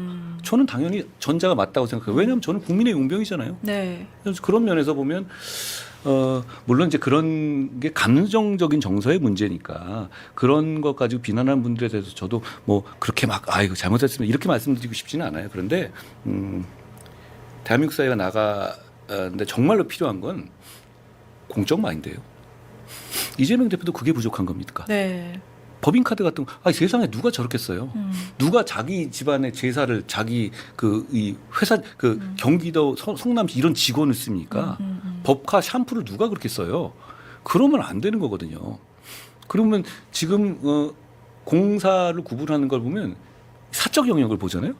저는 당연히 전자가 맞다고 생각해요. 왜냐하면 저는 국민의 용병이잖아요. 네. 그래서 그런 면에서 보면 물론 이제 그런 게 감정적인 정서의 문제니까 그런 것 가지고 비난하는 분들에 대해서 저도 뭐 그렇게 막 이거 잘못했으면 이렇게 말씀드리고 싶지는 않아요. 그런데 대한민국 사회가 나가는데 정말로 필요한 건 공적 마인드예요. 이재명 대표도 그게 부족한 겁니까? 네. 법인카드 같은 거, 세상에 누가 저렇게 써요? 누가 자기 집안의 제사를 자기 이 회사 경기도 성남시 이런 직원을 씁니까? 법카 샴푸를 누가 그렇게 써요? 그러면 안 되는 거거든요. 그러면 지금 공사를 구분하는 걸 보면 사적 영역을 보잖아요.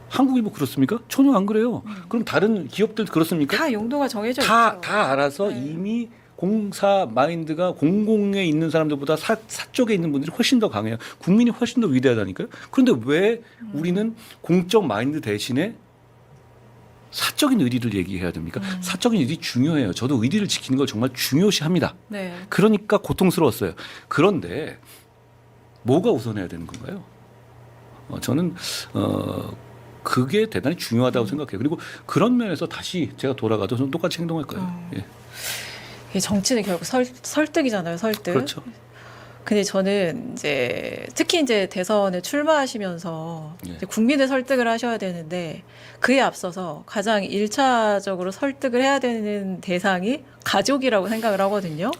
한국일보 그렇습니까? 전혀 안 그래요. 그럼 다른 기업들 그렇습니까? 다 용도가 정해져 다 있죠. 알아서 네. 이미 공사 마인드가 공공에 있는 사람들보다 사쪽에 있는 분들이 훨씬 더 강해요. 국민이 훨씬 더 위대하다니까요. 그런데 왜 우리는 공적 마인드 대신에 사적인 의리를 얘기해야 됩니까? 사적인 의리 중요해요. 저도 의리를 지키는 걸 정말 중요시합니다. 네. 그러니까 고통스러웠어요. 그런데 뭐가 우선해야 되는 건가요? 저는 그게 대단히 중요하다고 생각해요. 그리고 그런 면에서 다시 제가 돌아가도 저는 똑같이 행동할 거예요. 예. 이게 정치는 결국 설득이잖아요. 설득. 그렇죠. 근데 저는 이제 특히 이제 대선에 출마하시면서 예. 이제 국민을 설득을 하셔야 되는데 그에 앞서서 가장 1차적으로 설득을 해야 되는 대상이 가족이라고 생각을 하거든요.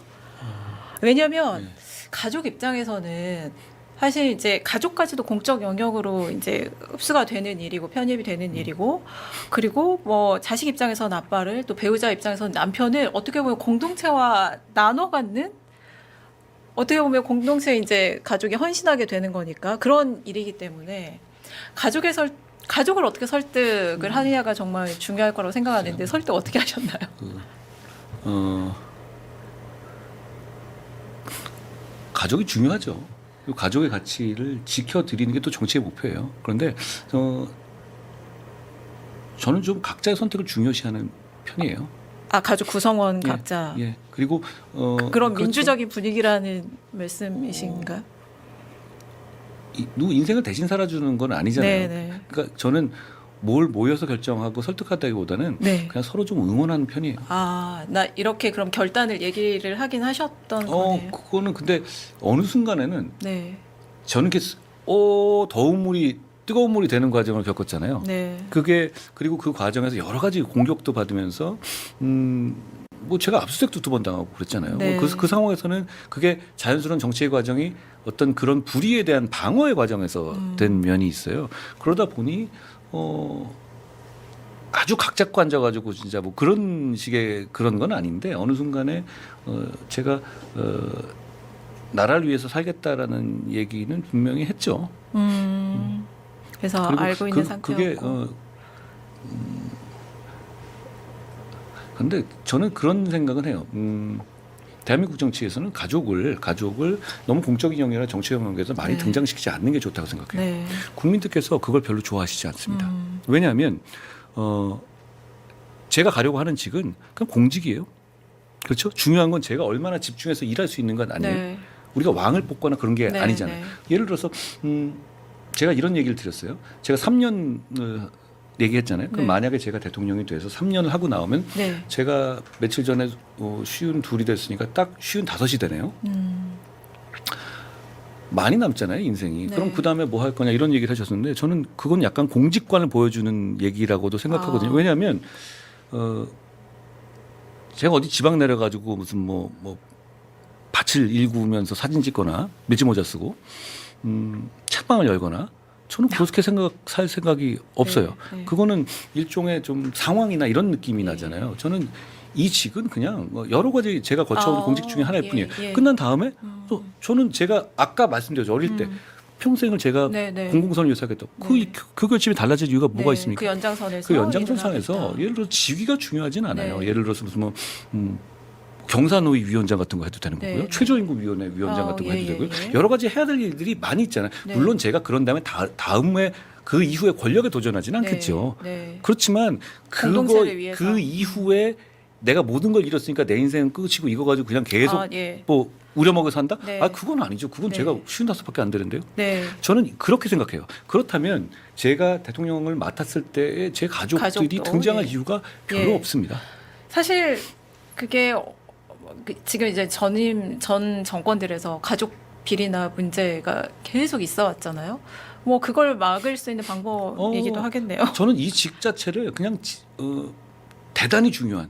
왜냐하면 예. 가족 입장에서는 사실 이제 가족까지도 공적 영역으로 이제 흡수가 되는 일이고 편입이 되는 일이고 그리고 뭐 자식 입장에서는 아빠를 또 배우자 입장에서는 남편을 어떻게 보면 공동체와 나눠 갖는 어떻게 보면 공동체에 이제 가족이 헌신하게 되는 거니까 그런 일이기 때문에 가족을 어떻게 설득을 하느냐가 정말 중요할 거라고 생각하는데 설득 어떻게 하셨나요? 가족이 중요하죠. 그리고 가족의 가치를 지켜드리는 게 또 정치의 목표예요. 그런데 저는 좀 각자의 선택을 중요시하는 편이에요. 가족 구성원 예, 각자 예. 그리고 그런 그렇죠. 민주적인 분위기라는 말씀이신가? 누구 인생을 대신 살아주는 건 아니잖아요. 네네. 그러니까 저는 뭘 모여서 결정하고 설득하다기보다는 네. 그냥 서로 좀 응원하는 편이에요. 나 이렇게 그럼 결단을 얘기를 하긴 하셨던 거네요. 그거는 근데 어느 순간에는 네. 저는 이렇게 뜨거운 물이 되는 과정을 겪었잖아요. 네. 그리고 그 과정에서 여러 가지 공격도 받으면서 뭐 제가 압수수색도 2번 당하고 그랬잖아요. 네. 그 상황에서는 그게 자연스러운 정치의 과정이 어떤 그런 불의에 대한 방어의 과정에서 된 면이 있어요. 그러다 보니 아주 각 잡고 앉아가지고 진짜 뭐 그런 식의 그런 건 아닌데 어느 순간에 제가 나라를 위해서 살겠다라는 얘기는 분명히 했죠. 그래서 그리고 알고 있는 상태였고. 그게 근데 저는 그런 생각은 해요. 대한민국 정치에서는 가족을 너무 공적인 영역이나 정치 영역에서 많이 네. 등장시키지 않는 게 좋다고 생각해요. 네. 국민들께서 그걸 별로 좋아하시지 않습니다. 왜냐하면 제가 가려고 하는 직은 그냥 공직이에요. 그렇죠? 중요한 건 제가 얼마나 집중해서 일할 수 있는 건 아니에요. 네. 우리가 왕을 뽑거나 그런 게 네, 아니잖아요. 네. 예를 들어서 제가 이런 얘기를 드렸어요. 제가 3년 얘기했잖아요. 그럼 네. 만약에 제가 대통령이 돼서 3년을 하고 나오면 네. 제가 며칠 전에 52이 됐으니까 딱 55이 되네요. 많이 남잖아요, 인생이. 네. 그럼 그다음에 뭐 할 거냐 이런 얘기를 하셨는데 저는 그건 약간 공직관을 보여주는 얘기라고도 생각하거든요. 왜냐하면 제가 어디 지방 내려가지고 무슨 뭐 밭을 일구면서 사진 찍거나 밀짚 모자 쓰고 책방을 열거나 저는 그렇게 살 생각이 없어요. 네. 그거는 일종의 좀 상황이나 이런 느낌이 나잖아요. 저는 이 직은 그냥 뭐 여러 가지 제가 거쳐온 공직 중에 하나일 뿐이에요. 끝난 다음에 또 저는 제가 아까 말씀드렸죠. 어릴 때 평생을 제가 공공선을 위해서 하겠다. 그 결심이 달라질 이유가 뭐가 있습니까? 그 연장선에서. 그 연장선상에서 예를 들어 지위가 중요하진 않아요. 네. 예를 들어서 무슨 뭐 경사노위 위원장 같은 거 해도 되는 거고요. 네. 최저임금위원회 위원장 같은 거 해도 되고요. 예. 여러 가지 해야 될 일들이 많이 있잖아요. 네. 물론 제가 그런 다음에 다음에 그 이후에 권력에 도전하지는 않겠죠. 네. 그렇지만 공동체를 위해서. 그 이후에 내가 모든 걸 잃었으니까 내 인생은 끝이고 이거 가지고 그냥 계속 뭐 우려먹어 산다? 네. 그건 아니죠. 그건 네. 제가 55밖에 안 되는데요. 네. 저는 그렇게 생각해요. 그렇다면 제가 대통령을 맡았을 때의 제 가족들이 가족도, 등장할 이유가 별로 없습니다. 사실 그게 지금 이제 전 정권들에서 가족 비리나 문제가 계속 있어 왔잖아요. 뭐 그걸 막을 수 있는 방법이기도 하겠네요. 저는 이 직 자체를 그냥 대단히 중요한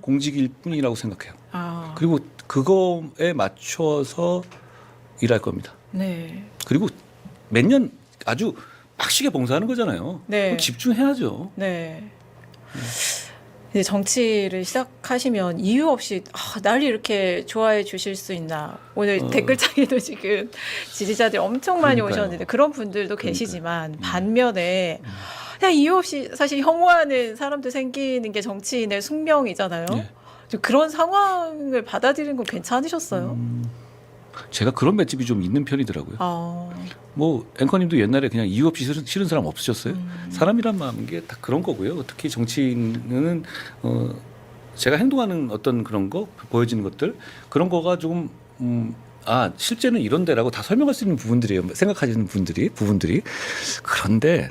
공직일 뿐이라고 생각해요. 그리고 그거에 맞춰서 일할 겁니다. 네. 그리고 몇 년 아주 빡시게 봉사하는 거잖아요. 네. 집중해야죠. 네. 이제 정치를 시작하시면 이유 없이 날 이렇게 좋아해 주실 수 있나. 오늘 댓글창에도 지금 지지자들이 엄청 많이 오셨는데 그런 분들도 계시지만 반면에 그냥 이유 없이 사실 혐오하는 사람도 생기는 게 정치인의 숙명이잖아요. 좀 그런 상황을 받아들이는 건 괜찮으셨어요? 제가 그런 맷집이 좀 있는 편이더라고요. 뭐 앵커님도 옛날에 그냥 이유 없이 싫은 사람 없으셨어요? 사람이란 마음인 게 다 그런 거고요. 특히 정치인은 제가 행동하는 어떤 그런 거 보여지는 것들 그런 거가 조금 실제는 이런데라고 다 설명할 수 있는 부분들이에요. 생각하시는 부분들이 그런데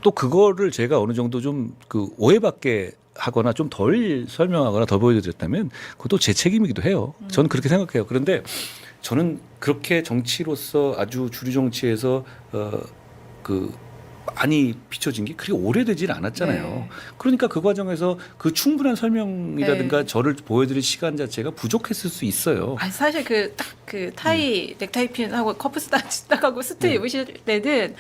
또 그거를 제가 어느 정도 좀 그 오해받게 하거나 좀 덜 설명하거나 더 보여드렸다면 그것도 제 책임이기도 해요. 저는 그렇게 생각해요. 그런데 저는 그렇게 정치로서 아주 주류 정치에서 많이 비춰진 게 그렇게 오래되질 않았잖아요. 네. 그러니까 그 과정에서 그 충분한 설명이라든가 저를 보여드릴 시간 자체가 부족했을 수 있어요. 사실 그 타이 넥타이 핀하고 커프 딱 하고 스트 입으실 때는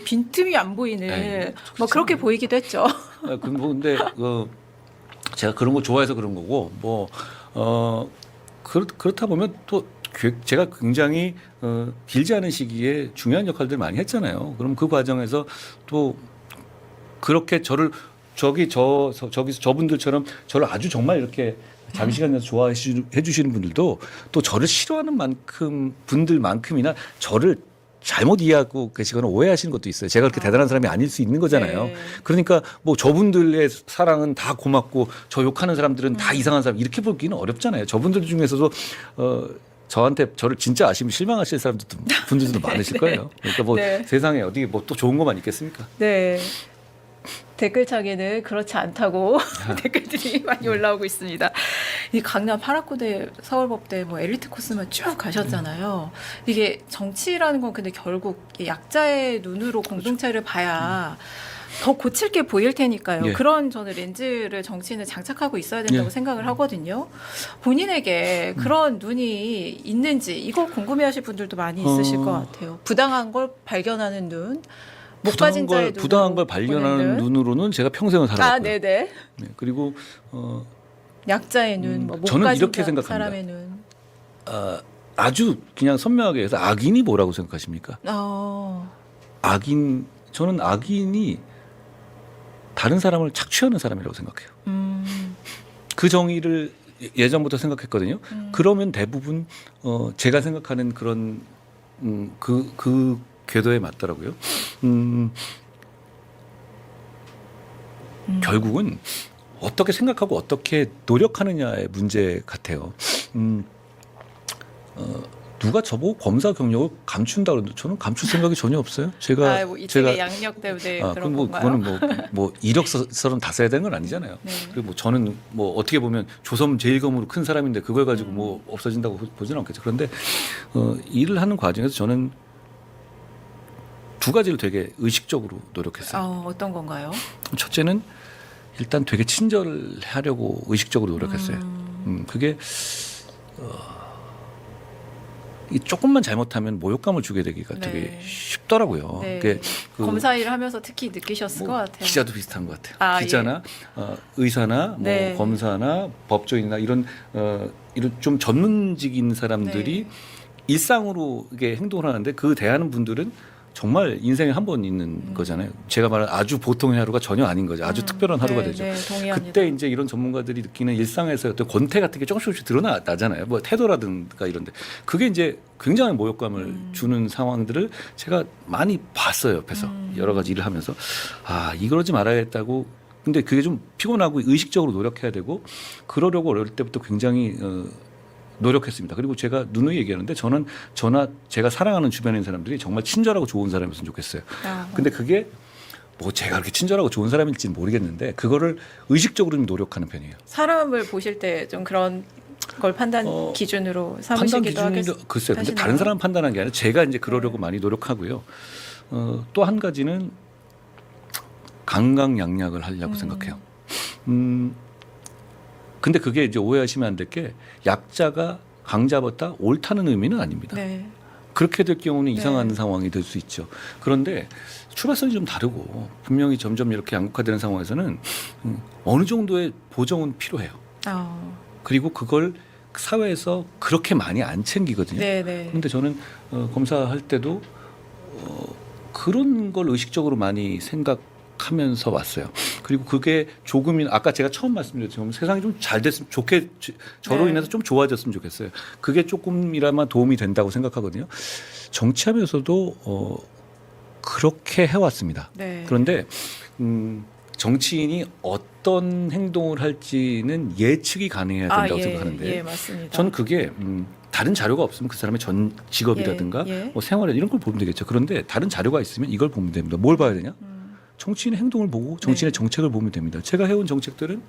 빈틈이 안 보이는 뭐 그렇게 보이기도 했죠. 근데 제가 그런 거 좋아해서 그런 거고 그렇다 보면 또 제가 굉장히 길지 않은 시기에 중요한 역할들 많이 했잖아요. 그럼 그 과정에서 또 그렇게 저를 저기서 저분들처럼 저를 아주 정말 이렇게 장시간 내서 좋아해 주시는 분들도 또 저를 싫어하는 분들만큼이나 저를 잘못 이해하고 계시거나 오해하시는 것도 있어요. 제가 그렇게 대단한 사람이 아닐 수 있는 거잖아요. 네. 그러니까 뭐 저분들의 사랑은 다 고맙고 저 욕하는 사람들은 다 이상한 사람 이렇게 보기는 어렵잖아요. 저분들 중에서도 저한테 저를 진짜 아시면 실망하실 분들도 많으실 거예요. 그러니까 뭐 세상에 어디 뭐 또 좋은 것만 있겠습니까? 네. 댓글창에는 그렇지 않다고 댓글들이 많이 올라오고 있습니다. 이 강남 파라코대 서울법대 뭐 엘리트 코스만 쭉 가셨잖아요. 이게 정치라는 건 근데 결국 약자의 눈으로 공동체를 봐야 더 고칠 게 보일 테니까요. 그런 저는 렌즈를 정치인은 장착하고 있어야 된다고 생각을 하거든요. 본인에게 그런 눈이 있는지 이거 궁금해하실 분들도 많이 있으실 것 같아요. 부당한 걸 발견하는 눈. 못 가진 자의 부당한 걸 발견하는 눈으로는 제가 평생을 살아왔고요. 네네. 네, 그리고 약자의 눈, 못 저는 가진 이렇게 생각합니다. 사람의 눈. 아주 그냥 선명하게 해서 악인이 뭐라고 생각하십니까? 저는 악인이 다른 사람을 착취하는 사람이라고 생각해요. 그 정의를 예전부터 생각했거든요. 그러면 대부분 제가 생각하는 그런 그 궤도에 맞더라고요. 결국은 어떻게 생각하고 어떻게 노력하느냐의 문제 같아요. 누가 저보고 검사 경력을 감춘다 그러는데 저는 감출 생각이 전혀 없어요. 제가 이 책의 양력 때문에 그런 건가요? 그거는 뭐 이력서는 다 써야 되는 건 아니잖아요. 그리고 뭐 저는 뭐 어떻게 보면 조선 제1검으로 큰 사람인데 그걸 가지고 뭐 없어진다고 보지는 않겠죠. 그런데 일을 하는 과정에서 저는 두 가지를 되게 의식적으로 노력했어요. 어떤 건가요? 첫째는 일단 되게 친절하려고 의식적으로 노력했어요. 그게 이 조금만 잘못하면 모욕감을 주게 되기가 네. 되게 쉽더라고요. 네. 그게 검사 일을 하면서 특히 느끼셨을 것 같아요. 기자도 비슷한 것 같아요. 아, 기자나 의사나 네. 뭐 검사나 법조인이나 이런 좀 전문직인 사람들이 네. 일상으로 이게 행동을 하는데 그 대하는 분들은 정말 인생에 한 번 있는 거잖아요. 제가 말한 아주 보통의 하루가 전혀 아닌 거죠. 아주 특별한 하루가 네, 되죠. 네, 동의합니다. 그때 이제 이런 전문가들이 느끼는 일상에서 어떤 권태 같은 게 조금씩 드러나잖아요. 뭐 태도라든가 이런데 그게 이제 굉장히 모욕감을 주는 상황들을 제가 많이 봤어요. 옆에서 여러 가지 일을 하면서 이러지 말아야겠다고. 근데 그게 좀 피곤하고 의식적으로 노력해야 되고 그러려고 어릴 때부터 굉장히 노력했습니다. 그리고 제가 누누이 얘기하는데 저나 제가 사랑하는 주변에 있는 사람들이 정말 친절하고 좋은 사람이었으면 좋겠어요. 근데 그게 뭐 제가 그렇게 친절하고 좋은 사람일지는 모르겠는데 그거를 의식적으로 좀 노력하는 편이에요. 사람을 보실 때 좀 그런 걸 판단 기준으로 삼으시기도 하겠어요. 글쎄요. 근데 다른 사람 판단한 게 아니라 제가 이제 그러려고 많이 노력하고요. 또 한 가지는 강강약약을 하려고 생각해요. 근데 그게 이제 오해하시면 안 될 게 약자가 강자보다 옳다는 의미는 아닙니다. 네. 그렇게 될 경우는 네. 이상한 상황이 될 수 있죠. 그런데 출발선이 좀 다르고 분명히 점점 이렇게 양극화되는 상황에서는 어느 정도의 보정은 필요해요. 그리고 그걸 사회에서 그렇게 많이 안 챙기거든요. 네, 네. 그런데 저는 검사할 때도 그런 걸 의식적으로 많이 생각하면서 왔어요. 그리고 그게 조금이나 아까 제가 처음 말씀드렸지만 세상이 좀 잘 됐으면 저로 네. 인해서 좀 좋아졌으면 좋겠어요. 그게 조금이라마 도움이 된다고 생각하거든요. 정치하면서도 그렇게 해왔습니다. 네. 그런데 정치인이 어떤 행동을 할지는 예측이 가능해야 된다고 생각하는데 예, 맞습니다. 저는 그게 다른 자료가 없으면 그 사람의 전 직업이라든가 예. 뭐 생활 이런 걸 보면 되겠죠. 그런데 다른 자료가 있으면 이걸 보면 됩니다. 뭘 봐야 되냐? 정치인의 행동을 보고 정치인의 네. 정책을 보면 됩니다. 제가 해온 정책들은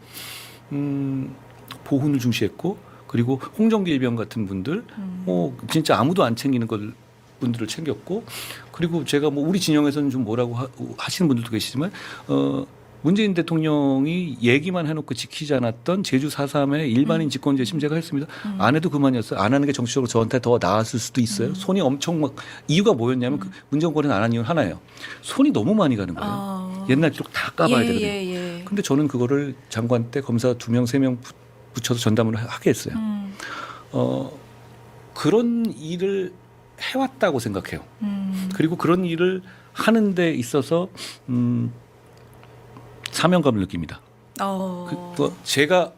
보훈을 중시했고 그리고 홍정기 일병 같은 분들 진짜 아무도 안 챙기는 분들을 챙겼고 그리고 제가 뭐 우리 진영에서는 좀 뭐라고 하시는 분들도 계시지만 문재인 대통령이 얘기만 해놓고 지키지 않았던 제주 4.3의 일반인 직권 재심 제가 했습니다. 안 해도 그만이었어요. 안 하는 게 정치적으로 저한테 더 나았을 수도 있어요. 손이 엄청 막 이유가 뭐였냐면 그 문정권은 안 한 이유는 하나예요. 손이 너무 많이 가는 거예요. 옛날 기록 다 까봐야 되거든요. 근데 저는 그거를 장관 때 검사 2명, 3명 붙여서 전담을 하게 했어요. 그런 일을 해왔다고 생각해요. 그리고 그런 일을 하는 데 있어서 사명감을 느낍니다. 제가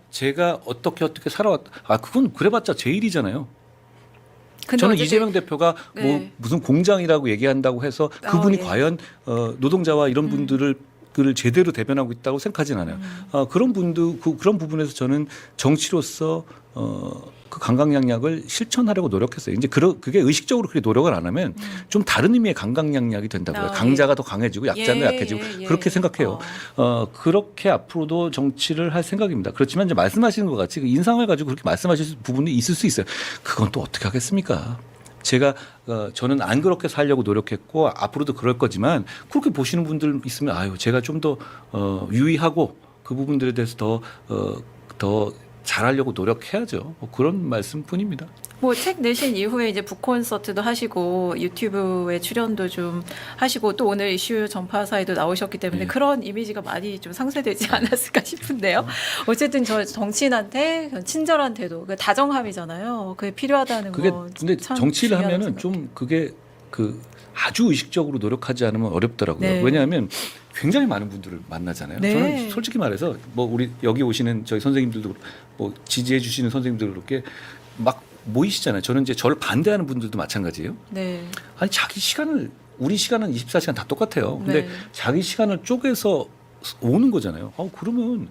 어떻게 살아왔다. 그건 그래봤자 제 일이잖아요. 저는 이재명 대표가 뭐 무슨 공장이라고 얘기한다고 해서 그분이 과연 노동자와 이런 분들을 제대로 대변하고 있다고 생각하진 않아요. 그런 부분에서 저는 정치로서 그 강강약약을 실천하려고 노력했어요. 이제 그게 의식적으로 그렇게 노력을 안 하면 좀 다른 의미의 강강약약이 된다고요. 강자가 더 강해지고 약자는 약해지고 그렇게 생각해요. 그렇게 앞으로도 정치를 할 생각입니다. 그렇지만 이제 말씀하시는 것 같이 그 인상을 가지고 그렇게 말씀하실 부분이 있을 수 있어요. 그건 또 어떻게 하겠습니까? 저는 안 그렇게 살려고 노력했고 앞으로도 그럴 거지만 그렇게 보시는 분들 있으면 제가 좀 더 유의하고 그 부분들에 대해서 더 잘하려고 노력해야죠. 뭐 그런 말씀뿐입니다. 뭐 책 내신 이후에 이제 북콘서트도 하시고 유튜브에 출연도 좀 하시고 또 오늘 이슈 전파사에도 나오셨기 때문에 그런 이미지가 많이 좀 상쇄되지 않았을까 싶은데요. 어쨌든 저 정치인한테 친절한 태도, 그 다정함이잖아요. 그게 필요하다는 거. 근데 정치를 하면은 좀 그게 아주 의식적으로 노력하지 않으면 어렵더라고요. 네. 왜냐하면 굉장히 많은 분들을 만나잖아요. 네. 저는 솔직히 말해서 뭐 우리 여기 오시는 저희 선생님들도 뭐 지지해 주시는 선생님들 그렇게 막 모이시잖아요. 저는 이제 저를 반대하는 분들도 마찬가지예요. 네. 아니 우리 시간은 24시간 다 똑같아요. 근데 네. 자기 시간을 쪼개서 오는 거잖아요. 그러면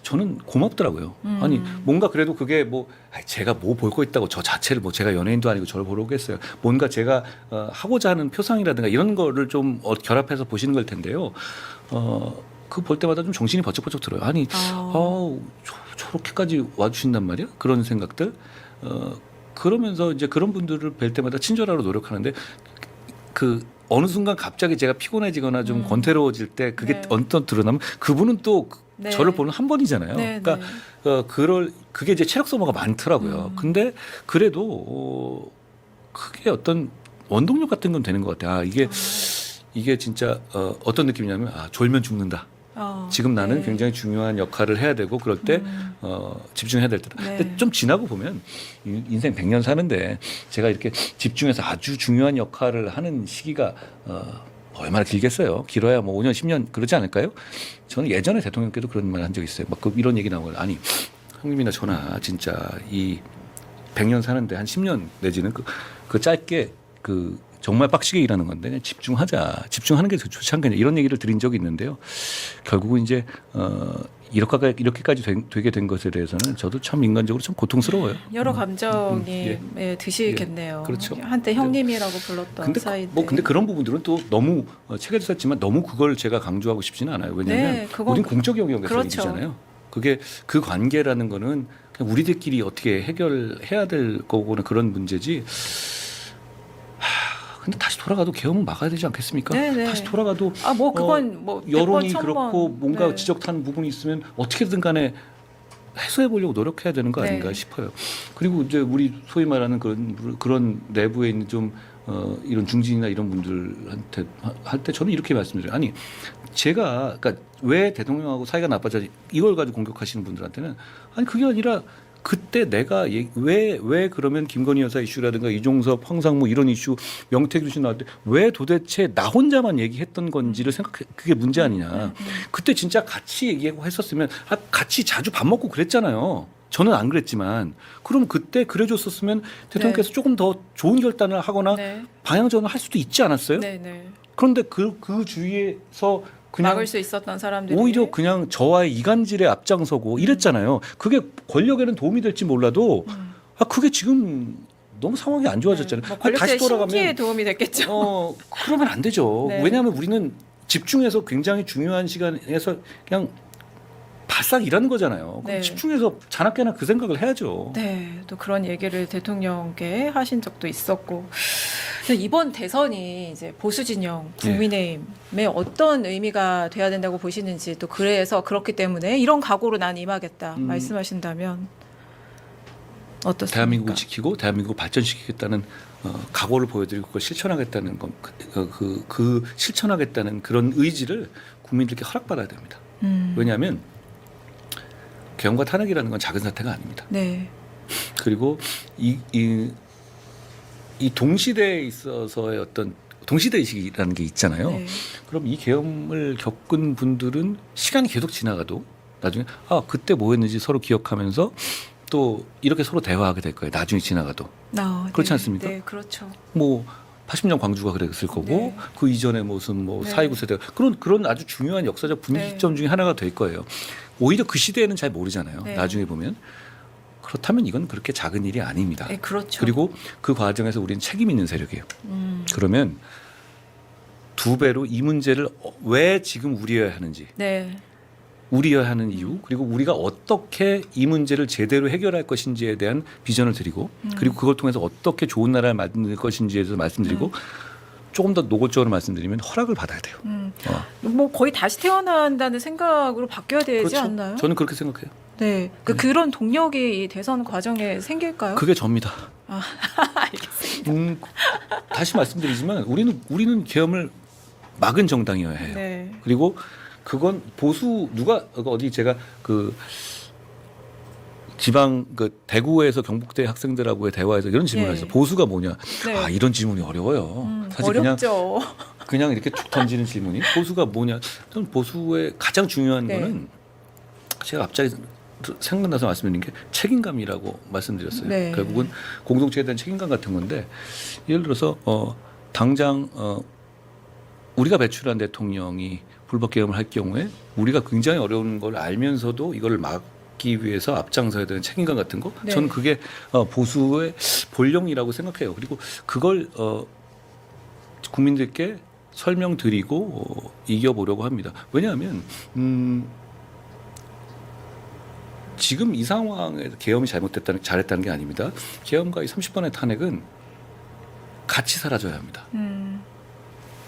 저는 고맙더라고요. 아니 뭔가 그래도 그게 뭐 제가 뭐 볼 거 있다고 저 자체를 뭐 제가 연예인도 아니고 저를 보러 오겠어요. 뭔가 제가 하고자 하는 표상이라든가 이런 거를 좀 결합해서 보시는 걸 텐데요. 그 볼 때마다 좀 정신이 번쩍번쩍 들어요. 아니 저렇게까지 와주신단 말이야? 그런 생각들. 그러면서 이제 그런 분들을 뵐 때마다 친절하러 노력하는데 그 어느 순간 갑자기 제가 피곤해지거나 좀 권태로워질 때 그게 네. 언뜻 드러나면 그분은 또 네. 저를 보는 한 번이잖아요. 네, 그러니까 그게 이제 체력 소모가 많더라고요. 근데 그래도 그게 어떤 원동력 같은 건 되는 것 같아요. 이게 진짜 어떤 느낌이냐면 졸면 죽는다. 지금 나는 네. 굉장히 중요한 역할을 해야 되고 그럴 때 집중해야 될 때다. 네. 근데 좀 지나고 보면 인생 100년 사는데 제가 이렇게 집중해서 아주 중요한 역할을 하는 시기가 얼마나 길겠어요? 길어야 뭐 5년, 10년 그러지 않을까요? 저는 예전에 대통령께도 그런 말 한 적이 있어요. 막 이런 얘기 나오고 아니 형님이나 저나 진짜 이 100년 사는데 한 10년 내지는 그 짧게 정말 빡시게 일하는 건데 그냥 집중하는 게 좋지 않겠냐 이런 얘기를 드린 적이 있는데요. 결국은 이제 이렇게까지 되게 된 것에 대해서는 저도 참 인간적으로 참 고통스러워요. 여러 감정이 예. 드시겠네요. 예. 그렇죠. 한때 형님이라고 불렀던 근데 사이인데. 근데 그런 부분들은 또 너무 체계됐었지만 너무 그걸 제가 강조하고 싶지는 않아요. 왜냐하면 네, 그건 우린 공적 영역에서 그렇죠. 일이잖아요. 그게 그 관계라는 거는 그냥 우리들끼리 어떻게 해결해야 될 거고는 그런 문제지. 근데 다시 돌아가도 계엄은 막아야 되지 않겠습니까? 네네. 다시 돌아가도 그건 뭐 여론이 100번, 1000번. 그렇고 뭔가 네. 지적하는 부분이 있으면 어떻게든 간에 해소해 보려고 노력해야 되는 거 아닌가 네. 싶어요. 그리고 이제 우리 소위 말하는 그런 내부에 있는 좀 이런 중진이나 이런 분들한테 할 때 저는 이렇게 말씀드려요. 아니 제가 그러니까 왜 대통령하고 사이가 나빠져 이걸 가지고 공격하시는 분들한테는 아니 그게 아니라 그때 내가 왜 그러면 김건희 여사 이슈라든가 이종섭, 황상무 이런 이슈 명태균 씨 나올 때 왜 도대체 나 혼자만 얘기했던 건지를 생각해 그게 문제 아니냐. 그때 진짜 같이 얘기하고 했었으면 같이 자주 밥 먹고 그랬잖아요. 저는 안 그랬지만 그럼 그때 그래줬었으면 대통령께서 네. 조금 더 좋은 결단을 하거나 네. 방향전을 할 수도 있지 않았어요? 네. 그런데 그 주위에서 그냥 막을 수 있었던 사람들이 오히려 그냥 저와의 이간질에 앞장서고 이랬잖아요. 그게 권력에는 도움이 될지 몰라도 그게 지금 너무 상황이 안 좋아졌잖아요. 뭐 권력자의 다시 돌아가면 심기에 도움이 됐겠죠. 그러면 안 되죠. 네. 왜냐하면 우리는 집중해서 굉장히 중요한 시간에서 그냥 바싹 일하는 거잖아요. 그럼 네. 집중해서 자나깨나 그 생각을 해야죠. 네, 또 그런 얘기를 대통령께 하신 적도 있었고 이번 대선이 이제 보수 진영 국민의힘에 어떤 의미가 돼야 된다고 보시는지 또 그래서 그렇기 때문에 이런 각오로 난 임하겠다 말씀하신다면 어떻습니까? 대한민국을 지키고 대한민국을 발전시키겠다는 각오를 보여드리고 그걸 실천하겠다는 그 실천하겠다는 그런 의지를 국민들께 허락받아야 됩니다. 왜냐하면 계엄과 탄핵이라는 건 작은 사태가 아닙니다. 네. 그리고 이 동시대에 있어서의 어떤 동시대의식이라는 게 있잖아요. 네. 그럼 이 계엄을 겪은 분들은 시간이 계속 지나가도 나중에 그때 뭐 했는지 서로 기억하면서 또 이렇게 서로 대화하게 될 거예요. 나중에 지나가도. 그렇지 네. 않습니까? 네, 그렇죠. 뭐 80년 광주가 그랬을 거고 네. 그 이전에 무슨 뭐 네. 4.29 세대 그런 아주 중요한 역사적 분기점 중에 하나가 될 거예요. 오히려 그 시대에는 잘 모르잖아요. 네. 나중에 보면. 그렇다면 이건 그렇게 작은 일이 아닙니다. 네, 그렇죠. 그리고 그 과정에서 우리는 책임 있는 세력이에요. 그러면 두 배로 이 문제를 왜 지금 우려해야 하는지 네. 우려해야 하는 이유 그리고 우리가 어떻게 이 문제를 제대로 해결할 것인지에 대한 비전을 드리고 그리고 그걸 통해서 어떻게 좋은 나라를 만들 것인지에 대해서 말씀드리고 조금 더 노골적으로 말씀드리면 허락을 받아야 돼요. 뭐 거의 다시 태어난다는 생각으로 바뀌어야 되지 그렇죠. 않나요? 저는 그렇게 생각해요. 네. 그런 동력이 이 대선 과정에 생길까요? 그게 접니다. 알겠습니다. 다시 말씀드리지만 우리는 계엄을 막은 정당이어야 해요. 네. 그리고 그건 보수 누가 어디 제가 그 지방 대구에서 경북대 학생들하고의 대화에서 이런 질문을 예. 했어요. 보수가 뭐냐? 네. 이런 질문이 어려워요. 사실 어렵죠. 그냥 이렇게 툭 던지는 질문이 보수가 뭐냐? 저는 보수의 가장 중요한 네. 거는 제가 갑자기 생각나서 말씀드린 게 책임감이라고 말씀드렸어요. 네. 결국은 공동체에 대한 책임감 같은 건데 예를 들어서 당장 우리가 배출한 대통령이 불법 계엄을 할 경우에 우리가 굉장히 어려운 걸 알면서도 이걸 막기 위해서 앞장서야 되는 책임감 같은 거 네. 저는 그게 보수의 본령이라고 생각해요. 그리고 그걸 국민들께 설명드리고 이겨보려고 합니다. 왜냐하면 지금 이 상황에서 계엄이 잘했다는 게 아닙니다. 계엄과 이 30번의 탄핵은 같이 사라져야 합니다.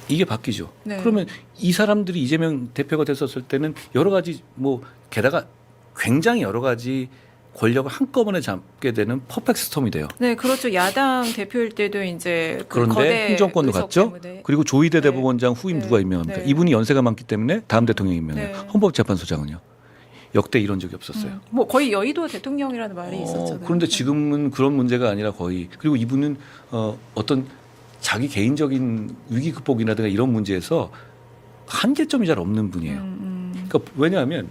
이게 바뀌죠. 네. 그러면 이 사람들이 이재명 대표가 됐었을 때는 여러 가지 뭐 게다가 굉장히 여러 가지 권력을 한꺼번에 잡게 되는 퍼펙트 스톰이 돼요. 네, 그렇죠. 야당 대표일 때도 이제 그 그런데 거대 행정권도 의석 갔죠. 때문에. 그리고 조희대 네. 대법원장 후임 네. 누가 임명합니까? 네. 이분이 연세가 많기 때문에 다음 대통령이 임명해요. 네. 헌법재판소장은요. 역대 이런 적이 없었어요. 뭐 거의 여의도 대통령이라는 말이 있었잖아요. 그런데 지금은 그런 문제가 아니라 거의 그리고 이분은 어떤 자기 개인적인 위기 극복이라든가 이런 문제에서 한계점이 잘 없는 분이에요. 그러니까 왜냐하면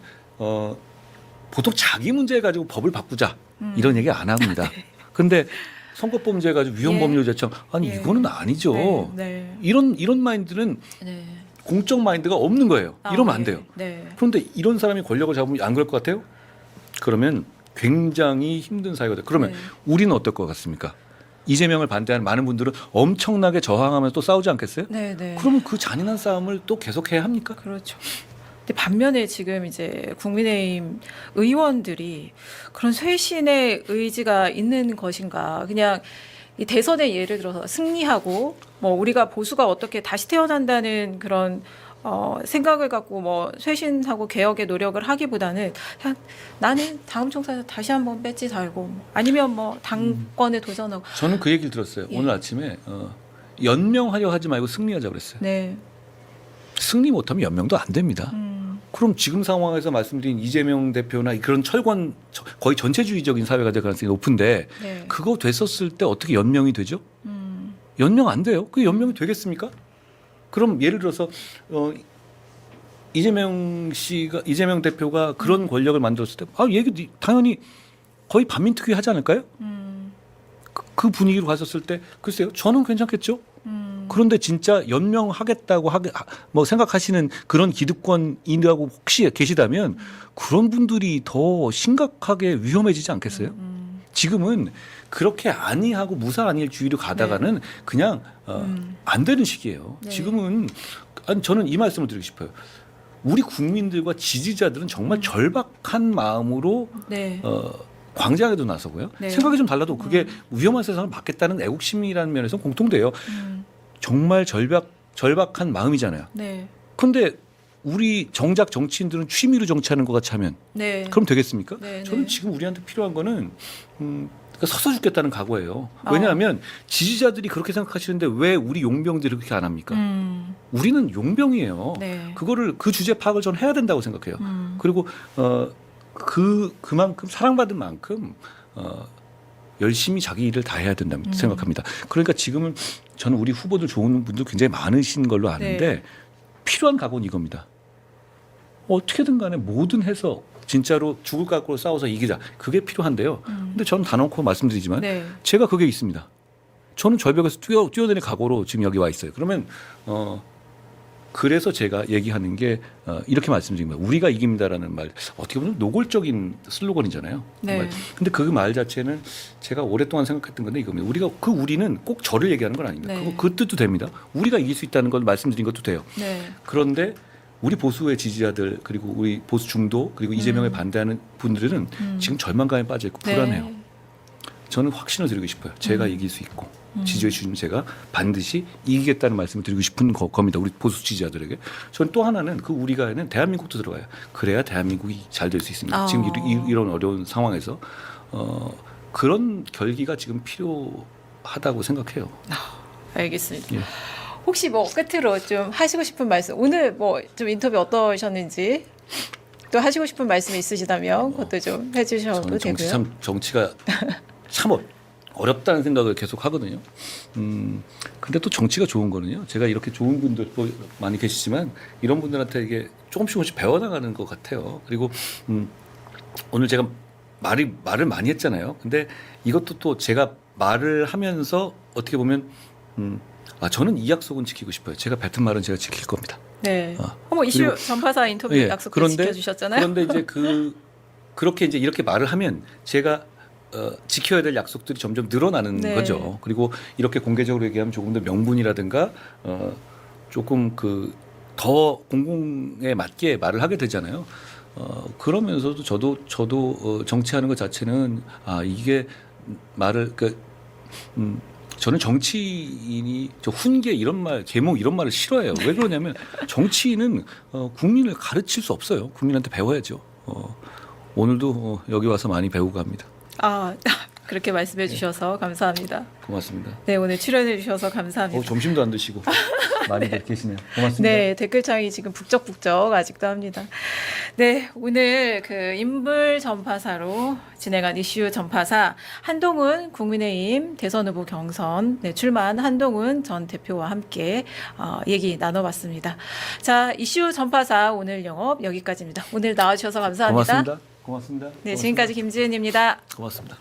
보통 자기 문제 가지고 법을 바꾸자 이런 얘기 안 합니다. 근데 선거법 문제 가지고 위헌 예. 법률 제청 아니 예. 이거는 아니죠. 네, 네. 이런 마인드는 네. 공적 마인드가 없는 거예요. 이러면 안 네. 돼요. 네. 그런데 이런 사람이 권력을 잡으면 안 그럴 것 같아요? 그러면 굉장히 힘든 사회가 돼요. 그러면 네. 우리는 어떨 것 같습니까? 이재명을 반대하는 많은 분들은 엄청나게 저항하면서 또 싸우지 않겠어요? 네, 네. 그러면 그 잔인한 싸움을 또 계속해야 합니까? 그렇죠. 근데 반면에 지금 이제 국민의힘 의원들이 그런 쇄신의 의지가 있는 것인가? 그냥 이 대선에 예를 들어서 승리하고 뭐 우리가 보수가 어떻게 다시 태어난다는 그런 생각을 갖고 뭐 쇄신하고 개혁의 노력을 하기보다는 그냥 나는 다음 총선에서 다시 한번 배지 달고 아니면 뭐 당권에 도전하고. 저는 그 얘기를 들었어요. 예. 오늘 아침에 연명하려 하지 말고 승리하자 그랬어요. 네. 승리 못하면 연명도 안 됩니다. 그럼 지금 상황에서 말씀드린 이재명 대표나 그런 철권 거의 전체주의적인 사회가 될 가능성이 높은데 네. 그거 됐었을 때 어떻게 연명이 되죠? 연명 안 돼요. 그게 연명이 되겠습니까? 그럼 예를 들어서 이재명 대표가 그런 권력을 만들었을 때 얘기 당연히 거의 반민특위 하지 않을까요? 그 분위기로 갔었을 때 글쎄요. 저는 괜찮겠죠. 그런데 진짜 연명하겠다고 뭐 생각하시는 그런 기득권이라고 혹시 계시다면 그런 분들이 더 심각하게 위험해지지 않겠어요? 지금은 그렇게 아니하고 무사안일주의로 가다가는 그냥 안 되는 시기예요. 네. 지금은 아니 저는 이 말씀을 드리고 싶어요. 우리 국민들과 지지자들은 정말 절박한 마음으로 네. 광장에도 나서고요. 네. 생각이 좀 달라도 그게 위험한 세상을 막겠다는 애국심이라는 면에서 공통돼요. 정말 절박한 마음이잖아요. 네. 그런데 우리 정작 정치인들은 취미로 정치하는 것 같이 하면 네. 그럼 되겠습니까? 네, 저는 네. 지금 우리한테 필요한 거는 그러니까 서서 죽겠다는 각오예요. 왜냐하면 지지자들이 그렇게 생각하시는데 왜 우리 용병들이 그렇게 안 합니까? 우리는 용병이에요. 네. 그 주제 파악을 저는 해야 된다고 생각해요. 그리고 그만큼 사랑받은 만큼 열심히 자기 일을 다 해야 된다고 생각합니다. 그러니까 지금은 저는 우리 후보들 좋은 분들 굉장히 많으신 걸로 아는데 네. 필요한 각오는 이겁니다. 어떻게든 간에 뭐든 해서 진짜로 죽을 각오로 싸워서 이기자. 그게 필요한데요. 근데 저는 단언코 말씀드리지만 네. 제가 그게 있습니다. 저는 절벽에서 뛰어내릴 각오로 지금 여기 와 있어요. 그러면 그래서 제가 얘기하는 게 이렇게 말씀드린 거예요. 우리가 이깁니다라는 말 어떻게 보면 노골적인 슬로건이잖아요. 네. 근데 그 말 자체는 제가 오랫동안 생각했던 건데 이겁니다. 우리는 꼭 저를 얘기하는 건 아닙니다. 네. 그 뜻도 됩니다. 우리가 이길 수 있다는 걸 말씀드린 것도 돼요. 네. 그런데 우리 보수의 지지자들 그리고 우리 보수 중도 그리고 이재명에 반대하는 분들은 지금 절망감에 빠져 있고 불안해요. 네. 저는 확신을 드리고 싶어요. 제가 이길 수 있고 지지해 주시면 제가 반드시 이기겠다는 말씀을 드리고 싶은 겁니다. 우리 보수 지지자들에게. 저는 또 하나는 그 우리가에는 대한민국도 들어가요. 그래야 대한민국이 잘 될 수 있습니다. 지금 이런 어려운 상황에서 그런 결기가 지금 필요하다고 생각해요. 알겠습니다. 예. 혹시 뭐 끝으로 좀 하시고 싶은 말씀, 오늘 뭐 좀 인터뷰 어떠셨는지 또 하시고 싶은 말씀 있으시다면 그것도 좀 해주셔도 저는 되고요. 정치가 참 어렵다는 생각을 계속 하거든요. 근데 또 정치가 좋은 거는요. 제가 이렇게 좋은 분들 또 많이 계시지만 이런 분들한테 이게 조금씩 배워나가는 것 같아요. 그리고 오늘 제가 말을 많이 했잖아요. 근데 이것도 또 제가 말을 하면서 어떻게 보면 저는 이 약속은 지키고 싶어요. 제가 뱉은 말은 제가 지킬 겁니다. 네. 뭐 이슈 그리고- 전파사 인터뷰 예, 약속도 지켜주셨잖아요. 그런데 이제 그렇게 이제 이렇게 말을 하면 제가 지켜야 될 약속들이 점점 늘어나는 네. 거죠. 그리고 이렇게 공개적으로 얘기하면 조금 더 명분이라든가 조금 더 공공에 맞게 말을 하게 되잖아요. 그러면서도 저도 정치하는 것 자체는 이게 말을 저는 정치인이 저 훈계 이런 말, 계몽 이런 말을 싫어해요. 왜 그러냐면 정치인은 국민을 가르칠 수 없어요. 국민한테 배워야죠. 오늘도 여기 와서 많이 배우고 갑니다. 아, 그렇게 말씀해 주셔서 감사합니다. 고맙습니다. 네, 오늘 출연해 주셔서 감사합니다. 점심도 안 드시고 많이들 계시네요. 고맙습니다. 네, 댓글창이 지금 북적북적 아직도 합니다. 네, 오늘 그 인물 전파사로 진행한 이슈 전파사 한동훈 국민의힘 대선 후보 경선 출마한 한동훈 전 대표와 함께 얘기 나눠봤습니다. 자, 이슈 전파사 오늘 영업 여기까지입니다. 오늘 나와주셔서 감사합니다. 고맙습니다. 네, 지금까지 김지은입니다. 고맙습니다.